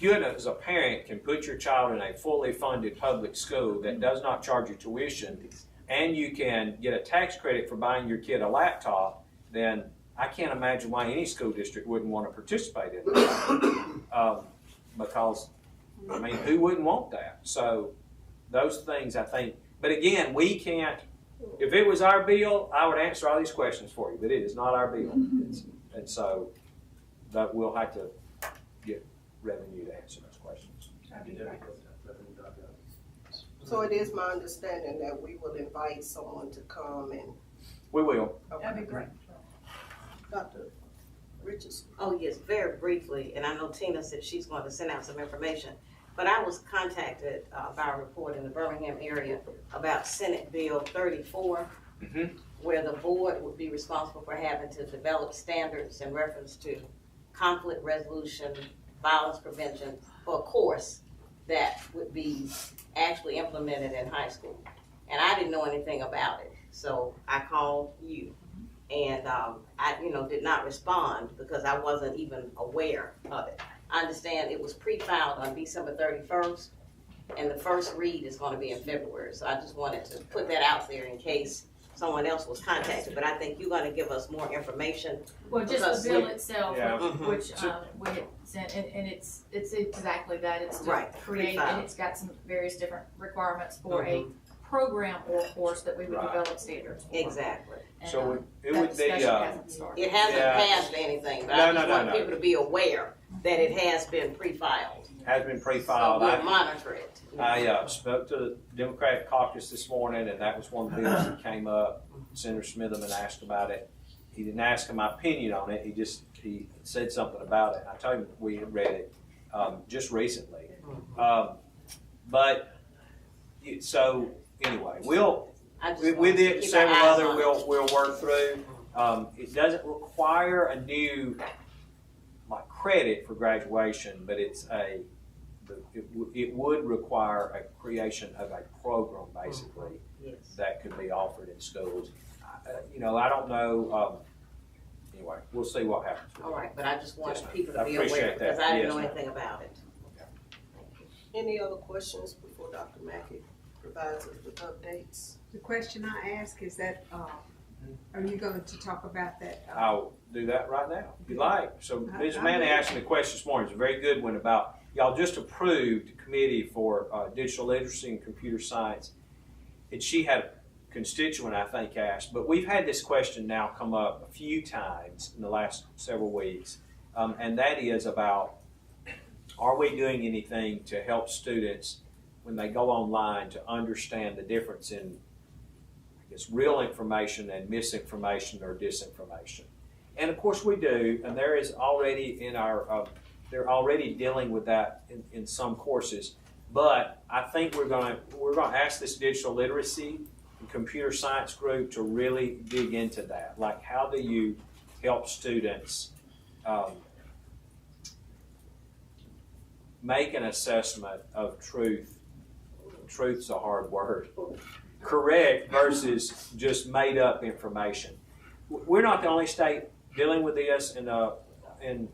you as a parent can put your child in a fully funded public school that does not charge you tuition, and you can get a tax credit for buying your kid a laptop, then I can't imagine why any school district wouldn't want to participate in that. Because, I mean, who wouldn't want that? So those things, I think, but again, we can't, if it was our bill, I would answer all these questions for you, but it is not our bill. And so that we'll have to get revenue to answer those questions. So it is my understanding that we will invite someone to come and. We will. That'd be great. Dr. Richardson. Oh, yes, very briefly, and I know Tina said she's going to send out some information, but I was contacted by a report in the Birmingham area about Senate Bill 34, where the board would be responsible for having to develop standards in reference to conflict resolution, violence prevention, for a course that would be actually implemented in high school. And I didn't know anything about it, so I called you. And I, did not respond because I wasn't even aware of it. I understand it was pre-filed on December 31st, and the first read is going to be in February. So I just wanted to put that out there in case someone else was contacted. But I think you're going to give us more information. Well, just the bill itself, Yeah. which we had sent, and it's exactly that. It's to Right, create, pre-filed. and it's got some various different requirements for a program or course that we would Right. develop standards for. Exactly. And, So it that would be, discussion hasn't started. It hasn't Yeah. passed anything, but No, I just no, want no. people to be aware that it has been pre-filed. has been So pre-filed. we'll monitor it. I spoke to the Democratic caucus this morning, and that was one of the bills that came up. Senator Smitherman asked about it. He didn't ask my opinion on it. He said something about it. And I told him we had read it just recently. So anyway, I just with wanted to it, keep several our eyes other on it. we'll work through. It doesn't require a new credit for graduation, but it would require a creation of a program basically Yes. that could be offered in schools. I don't know. Anyway, we'll see what happens. All right, but I just wanted Yes, ma'am. people I to be appreciate aware, because that. I didn't Yes, know ma'am. anything about it. Any other questions before Dr. Mackey provides us with updates? The question I ask is that, are you going to talk about that? I'll do that right now, if you like. So Ms. I Manny will. asked me a question this morning. It's a very good one about, y'all just approved a committee for digital literacy and computer science. And she had a constituent, I think, asked, but we've had this question now come up a few times in the last several weeks. And that is about, are we doing anything to help students when they go online to understand the difference in, I guess, real information and misinformation or disinformation? And of course we do, and there is already in our, they're already dealing with that in some courses. But I think we're going to ask this digital literacy and computer science group to really dig into that. Like, how do you help students make an assessment of truth? Truth's a hard word. Correct versus just made up information. We're not the only state dealing with this. In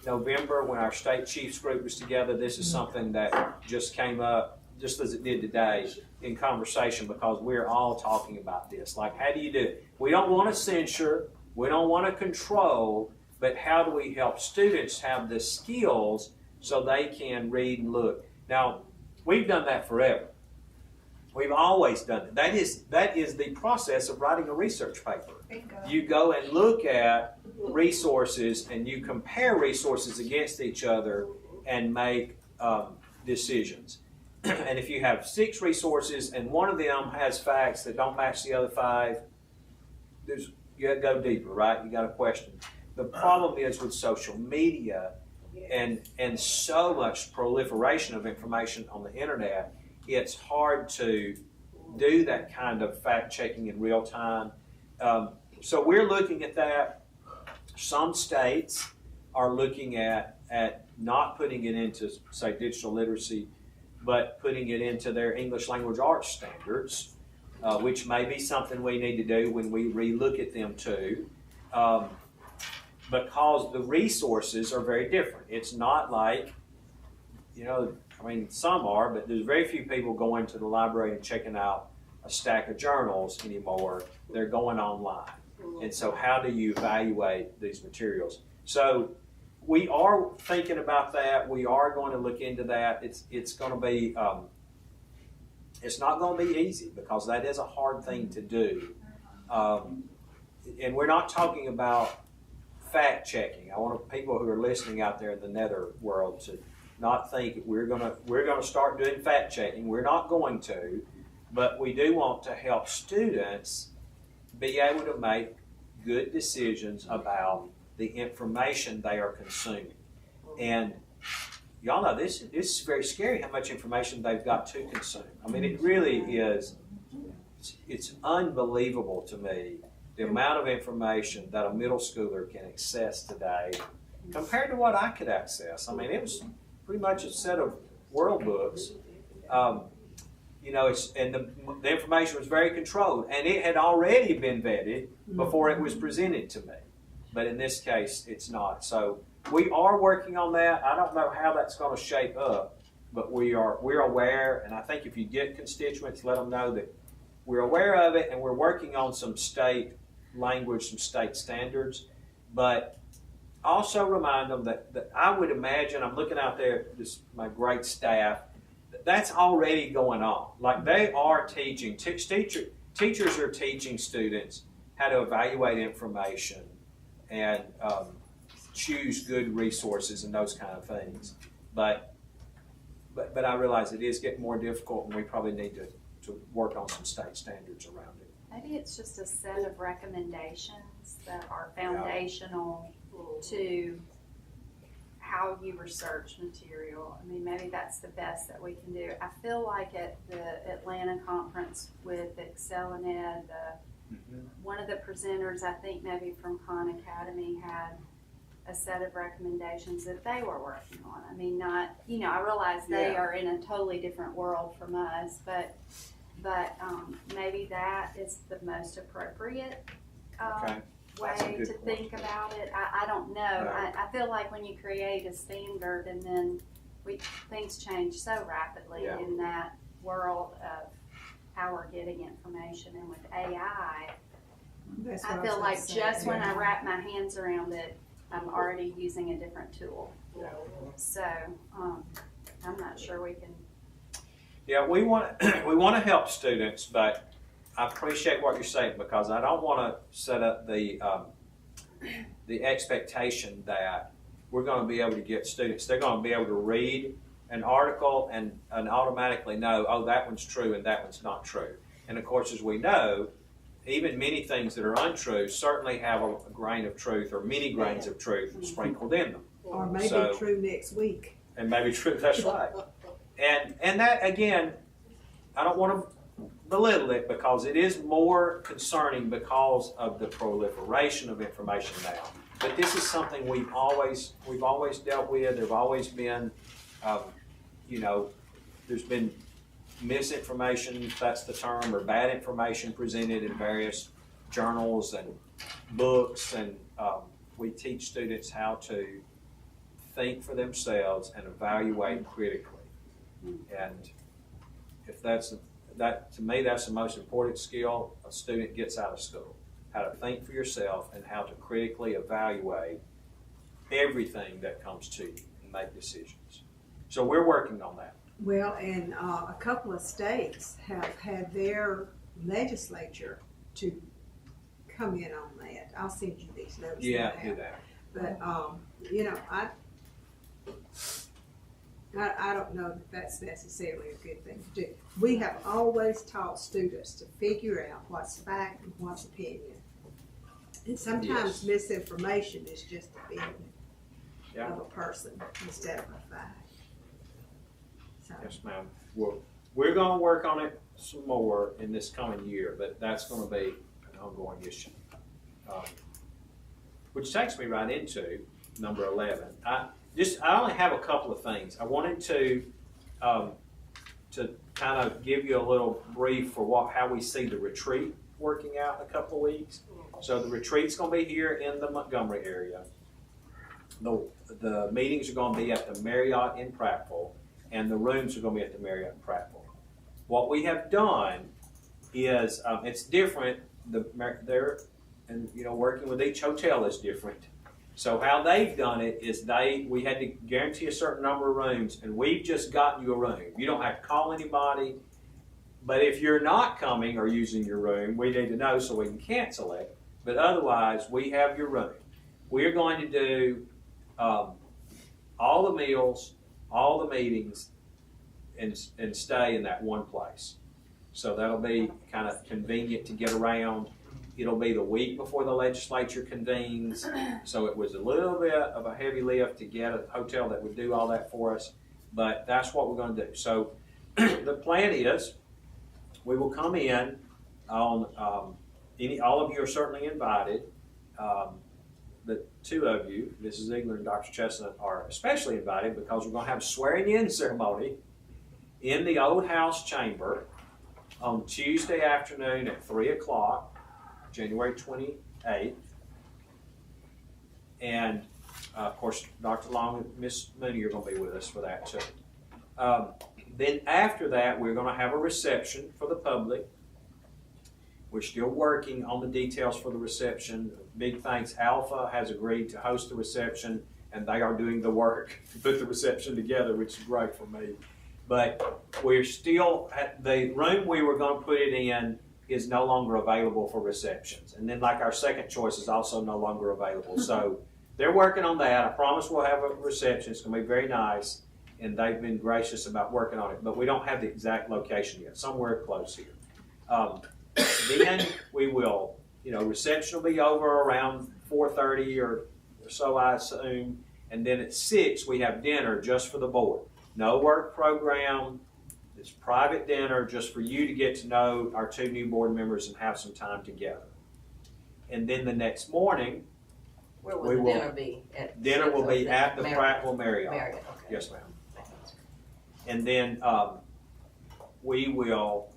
November, when our state chiefs group was together, this is something that just came up just as it did today, in conversation, because we're all talking about this. Like, how do you do it? We don't want to censure, we don't want to control, but how do we help students have the skills so they can read and look? Now, we've done that forever. We've always done it. That is the process of writing a research paper. You go and look at resources and you compare resources against each other and make decisions. And if you have 6 resources and one of them has facts that don't match the other 5, you got to go deeper, right? You got to question. The problem is with social media and so much proliferation of information on the internet, it's hard to do that kind of fact checking in real time. So we're looking at that. Some states are looking at not putting it into, say, digital literacy, but putting it into their English language arts standards, which may be something we need to do when we relook at them too, because the resources are very different. It's not like, I mean, some are, but there's very few people going to the library and checking out a stack of journals anymore. They're going online. And so how do you evaluate these materials? So we are thinking about that. We are going to look into that. It's going to be, it's not going to be easy because that is a hard thing to do. And we're not talking about fact checking. I want people who are listening out there in the nether world to not think we're gonna start doing fact checking. We're not going to, but we do want to help students be able to make good decisions about the information they are consuming. And y'all know this is very scary how much information they've got to consume. I mean, it really is. It's unbelievable to me the amount of information that a middle schooler can access today compared to what I could access. I mean, it was pretty much a set of world books. The information was very controlled, and it had already been vetted before it was presented to me. But in this case, it's not. So we are working on that. I don't know how that's going to shape up, but we're aware, and I think if you get constituents, let them know that we're aware of it, and we're working on some state language, some state standards, but also remind them that I would imagine, I'm looking out there, my great staff, that's already going on. Like they are teaching, teachers are teaching students how to evaluate information and choose good resources and those kind of things. But I realize it is getting more difficult, and we probably need to work on some state standards around it. Maybe it's just a set of recommendations that are foundational to how you research material. I mean, maybe that's the best that we can do. I feel like at the Atlanta conference with ExcelinEd, one of the presenters, I think maybe from Khan Academy, had a set of recommendations that they were working on. I mean, not, I realize they are in a totally different world from us, but maybe that is the most appropriate way to think about it. I don't know. I feel like when you create a standard and then things change so rapidly in that world of how we're getting information, and with AI, I feel like just when I wrap my hands around it, I'm already using a different tool. So I'm not sure we can. Yeah, we want to help students, but I appreciate what you're saying, because I don't want to set up the expectation that we're going to be able to get students. They're going to be able to read an article and automatically know, oh, that one's true and that one's not true. And of course, as we know, even many things that are untrue certainly have a grain of truth or many grains of truth sprinkled in them. Or maybe true next week. And maybe true, that's right. And that, again, I don't want to belittle it, because it is more concerning because of the proliferation of information now. But this is something we've always dealt with. There've always been, there's been misinformation, if that's the term, or bad information presented in various journals and books, and we teach students how to think for themselves and evaluate critically. And if to me, that's the most important skill a student gets out of school. How to think for yourself and how to critically evaluate everything that comes to you and make decisions. So we're working on that. Well, and a couple of states have had their legislature to come in on that. I'll send you these notes. Yeah, now. do that. But, you know, I don't know that that's necessarily a good thing to do. We have always taught students to figure out what's fact and what's opinion. And sometimes misinformation is just opinion of a person instead of a fact. So, Yes, ma'am. We're going to work on it some more in this coming year, but that's going to be an ongoing issue. Which takes me right into number 11. I only have a couple of things. I wanted to kind of give you a little brief for how we see the retreat working out in a couple of weeks. So the retreat's going to be here in the Montgomery area. The meetings are going to be at the Marriott in Prattville, and the rooms are going to be at the Marriott in Prattville. What we have done is it's different. Working with each hotel is different. So how they've done it is we had to guarantee a certain number of rooms, and we've just gotten you a room. You don't have to call anybody, but if you're not coming or using your room, we need to know so we can cancel it. But otherwise, we have your room. We're going to do all the meals, all the meetings, and stay in that one place. So that'll be kind of convenient to get around. It'll be the week before the legislature convenes, so it was a little bit of a heavy lift to get a hotel that would do all that for us, but that's what we're going to do. So the plan is we will come in on all of you are certainly invited. The two of you, Mrs. Ziegler and Dr. Chestnut, are especially invited because we're going to have a swearing-in ceremony in the old house chamber on Tuesday afternoon at 3 o'clock. January 28th, and of course Dr. Long and Miss Mooney are going to be with us for that too. Then after that, we're going to have a reception for the public. We're still working on the details for the reception. Big thanks, Alpha has agreed to host the reception, and they are doing the work to put the reception together, which is great for me. But we're still at the room we were going to put it in is no longer available for receptions. And then like our second choice is also no longer available. So they're working on that. I promise we'll have a reception. It's going to be very nice. And they've been gracious about working on it. But we don't have the exact location yet. Somewhere close here. Then we will, reception will be over around 4:30 or so, I assume. And then at 6, we have dinner just for the board. No work program. It's private dinner just for you to get to know our 2 new board members and have some time together. And then the next morning, Where will the dinner be? Dinner will be at the Prattville Marriott. Okay. Yes, ma'am. And then we will,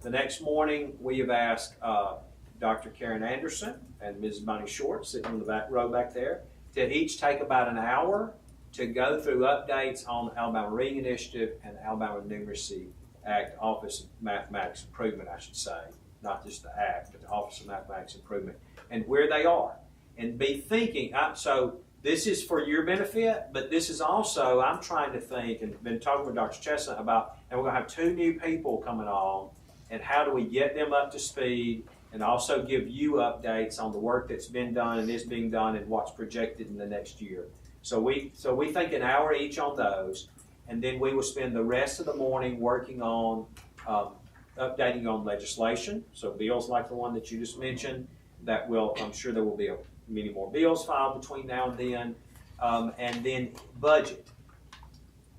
the next morning, we have asked Dr. Karen Anderson and Ms. Bonnie Short, sitting in the back row back there, to each take about an hour to go through updates on the Alabama Reading Initiative and the Alabama Numeracy Act, Office of Mathematics Improvement, I should say. Not just the Act, but the Office of Mathematics Improvement, and where they are. And be thinking, so this is for your benefit, but this is also, I'm trying to think, and been talking with Dr. Chestnut about, and we're going to have 2 new people coming on, and how do we get them up to speed, and also give you updates on the work that's been done and is being done and what's projected in the next year. So we think an hour each on those, and then we will spend the rest of the morning working on updating on legislation. So bills like the one that you just mentioned, that will, I'm sure there will be many more bills filed between now and then budget.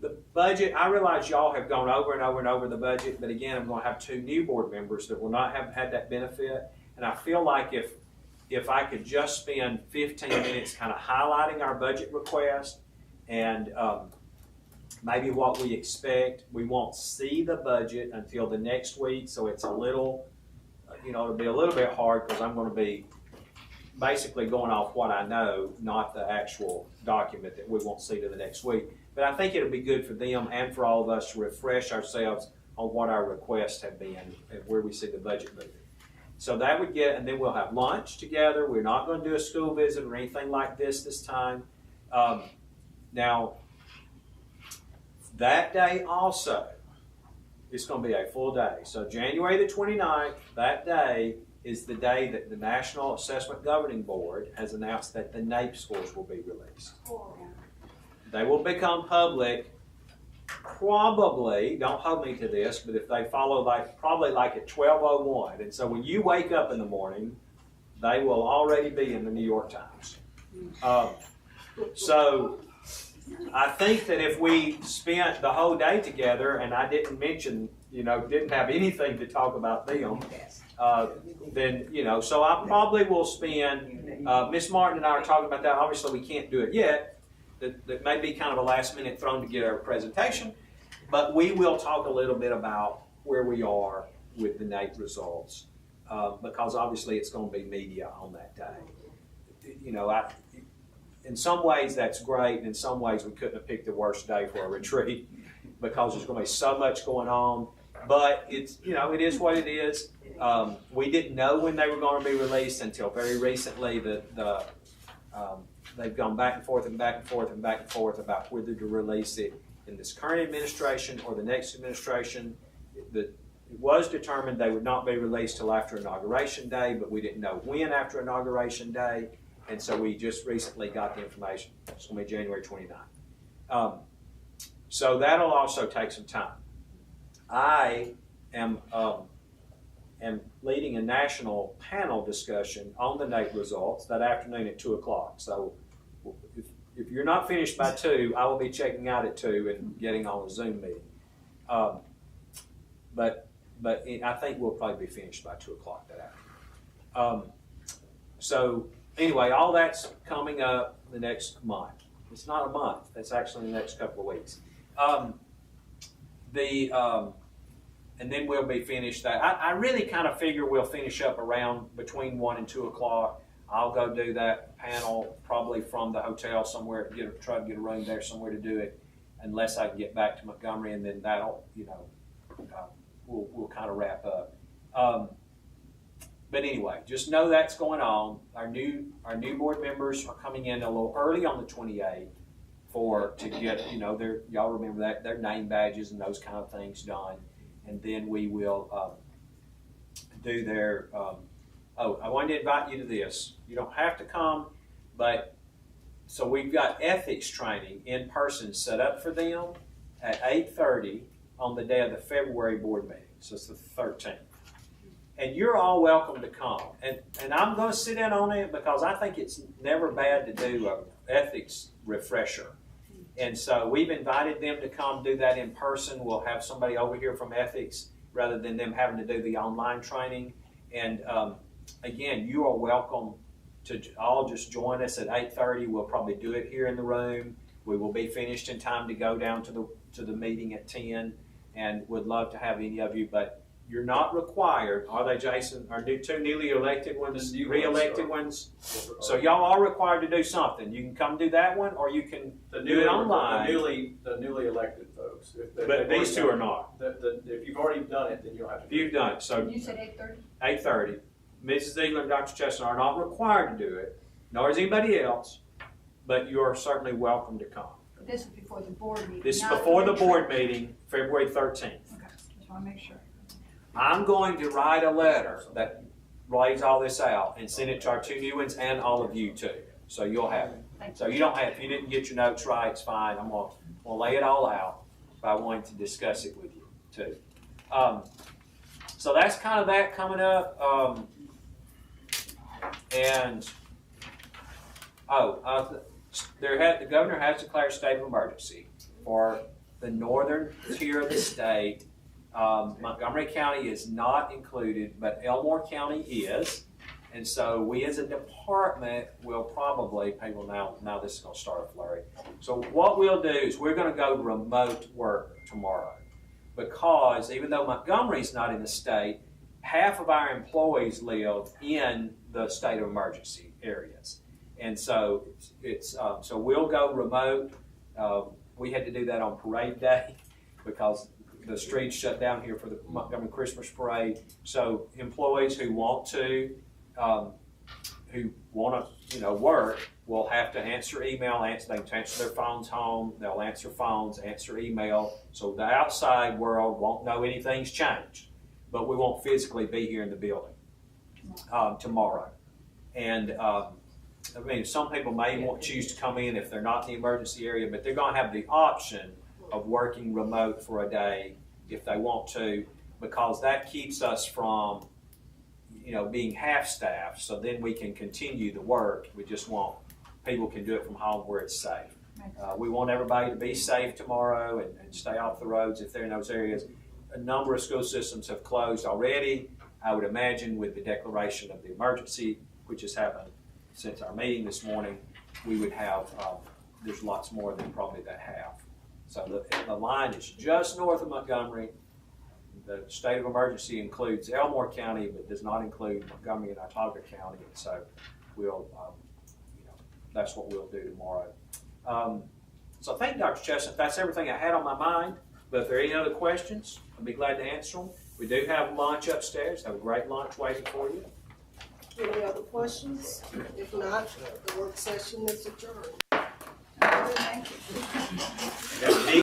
The budget, I realize y'all have gone over and over and over the budget, but again, I'm going to have 2 new board members that will not have had that benefit, and I feel like if I could just spend 15 minutes kind of highlighting our budget request and maybe what we expect. We won't see the budget until the next week, so it's a little, it'll be a little bit hard because I'm going to be basically going off what I know, not the actual document that we won't see to the next week. But I think it'll be good for them and for all of us to refresh ourselves on what our requests have been and where we see the budget moving. So that would get, and then we'll have lunch together. We're not going to do a school visit or anything like this time. Now, that day also, it's going to be a full day. So January the 29th, that day is the day that the National Assessment Governing Board has announced that the NAEP scores will be released. They will become public probably, don't hold me to this, but if they follow probably like at 12:01. And so when you wake up in the morning, they will already be in the New York Times. So I think that if we spent the whole day together, and I didn't mention, didn't have anything to talk about them, then, so I probably will spend, Miss Martin and I are talking about that. Obviously we can't do it yet. That may be kind of a last minute thrown together presentation, but we will talk a little bit about where we are with the NAEP results, because obviously it's going to be media on that day. In some ways that's great, and in some ways we couldn't have picked the worst day for a retreat because there's going to be so much going on, but it's, it is what it is. We didn't know when they were going to be released until very recently. They've gone back and forth and back and forth and back and forth about whether to release it in this current administration or the next administration. It was determined they would not be released till after Inauguration Day, but we didn't know when after Inauguration Day, and so we just recently got the information. It's going to be January 29th. So that'll also take some time. I am leading a national panel discussion on the NAEP results that afternoon at 2 o'clock. So if you're not finished by 2, I will be checking out at 2 and getting on a Zoom meeting. But I think we'll probably be finished by 2 o'clock that afternoon. So anyway, all that's coming up the next month. It's not a month. That's actually the next couple of weeks. And then we'll be finished that. I really kind of figure we'll finish up around between 1 and 2 o'clock. I'll go do that panel probably from the hotel somewhere, try to get a room there somewhere to do it, unless I can get back to Montgomery, and then that'll, we'll kind of wrap up. But anyway, just know that's going on. Our new board members are coming in a little early on the 28th to get, y'all remember that, their name badges and those kind of things done. And then we will do their, I wanted to invite you to this. You don't have to come, but, so we've got ethics training in person set up for them at 8:30 on the day of the February board meeting. So it's the 13th. And you're all welcome to come. And I'm going to sit in on it because I think it's never bad to do an ethics refresher. And so we've invited them to come do that in person. We'll have somebody over here from ethics rather than them having to do the online training. And again, you are welcome to all just join us at 8:30. We'll probably do it here in the room. We will be finished in time to go down to the meeting at 10, and would love to have any of you, but you're not required. Are they, Jason? Our two newly elected ones, re-elected ones? So y'all are required to do something. You can come do that one, or you can do it online. The newly elected folks. But these two are not. If you've already done it, then you'll have to. If you've done it, so You said 8:30? 8:30. Mrs. Ziegler and Dr. Chestnut are not required to do it, nor is anybody else, but you are certainly welcome to come. This is before the board meeting. This is not before the board retreat. meeting, February 13th. Okay, just want to make sure. I'm going to write a letter that lays all this out and send it to our two new ones and all of you too. So you'll have it. So you don't have, if you didn't get your notes right, it's fine. I'm going to lay it all out by wanting to discuss it with you too. So that's kind of that coming up. The governor has declared a state of emergency for the northern tier of the state. Montgomery County is not included, but Elmore County is. And so we as a department will probably, people now this is going to start a flurry. So what we'll do is we're going to go remote work tomorrow, because even though Montgomery's not in the state, half of our employees live in the state of emergency areas. And so so we'll go remote. We had to do that on parade day because the streets shut down here for the Montgomery Christmas parade. So employees who want to, work will have to answer email, they can answer their phones home, they'll answer phones, answer email. So the outside world won't know anything's changed, but we won't physically be here in the building tomorrow. And some people may choose to come in if they're not in the emergency area, but they're going to have the option of working remote for a day if they want to, because that keeps us from, being half-staffed, so then we can continue the work. We just want people can do it from home where it's safe. We want everybody to be safe tomorrow and stay off the roads if they're in those areas. A number of school systems have closed already. I would imagine with the declaration of the emergency, which has happened since our meeting this morning, we would have, there's lots more than probably that have. So the line is just north of Montgomery. The state of emergency includes Elmore County, but does not include Montgomery and Autauga County. And so we'll, that's what we'll do tomorrow. So thank you, Dr. Chestnut. That's everything I had on my mind. But if there are any other questions, I'd be glad to answer them. We do have lunch upstairs. Have a great lunch waiting for you. Any other questions? If not, the work session is adjourned. Thank you. Yeah,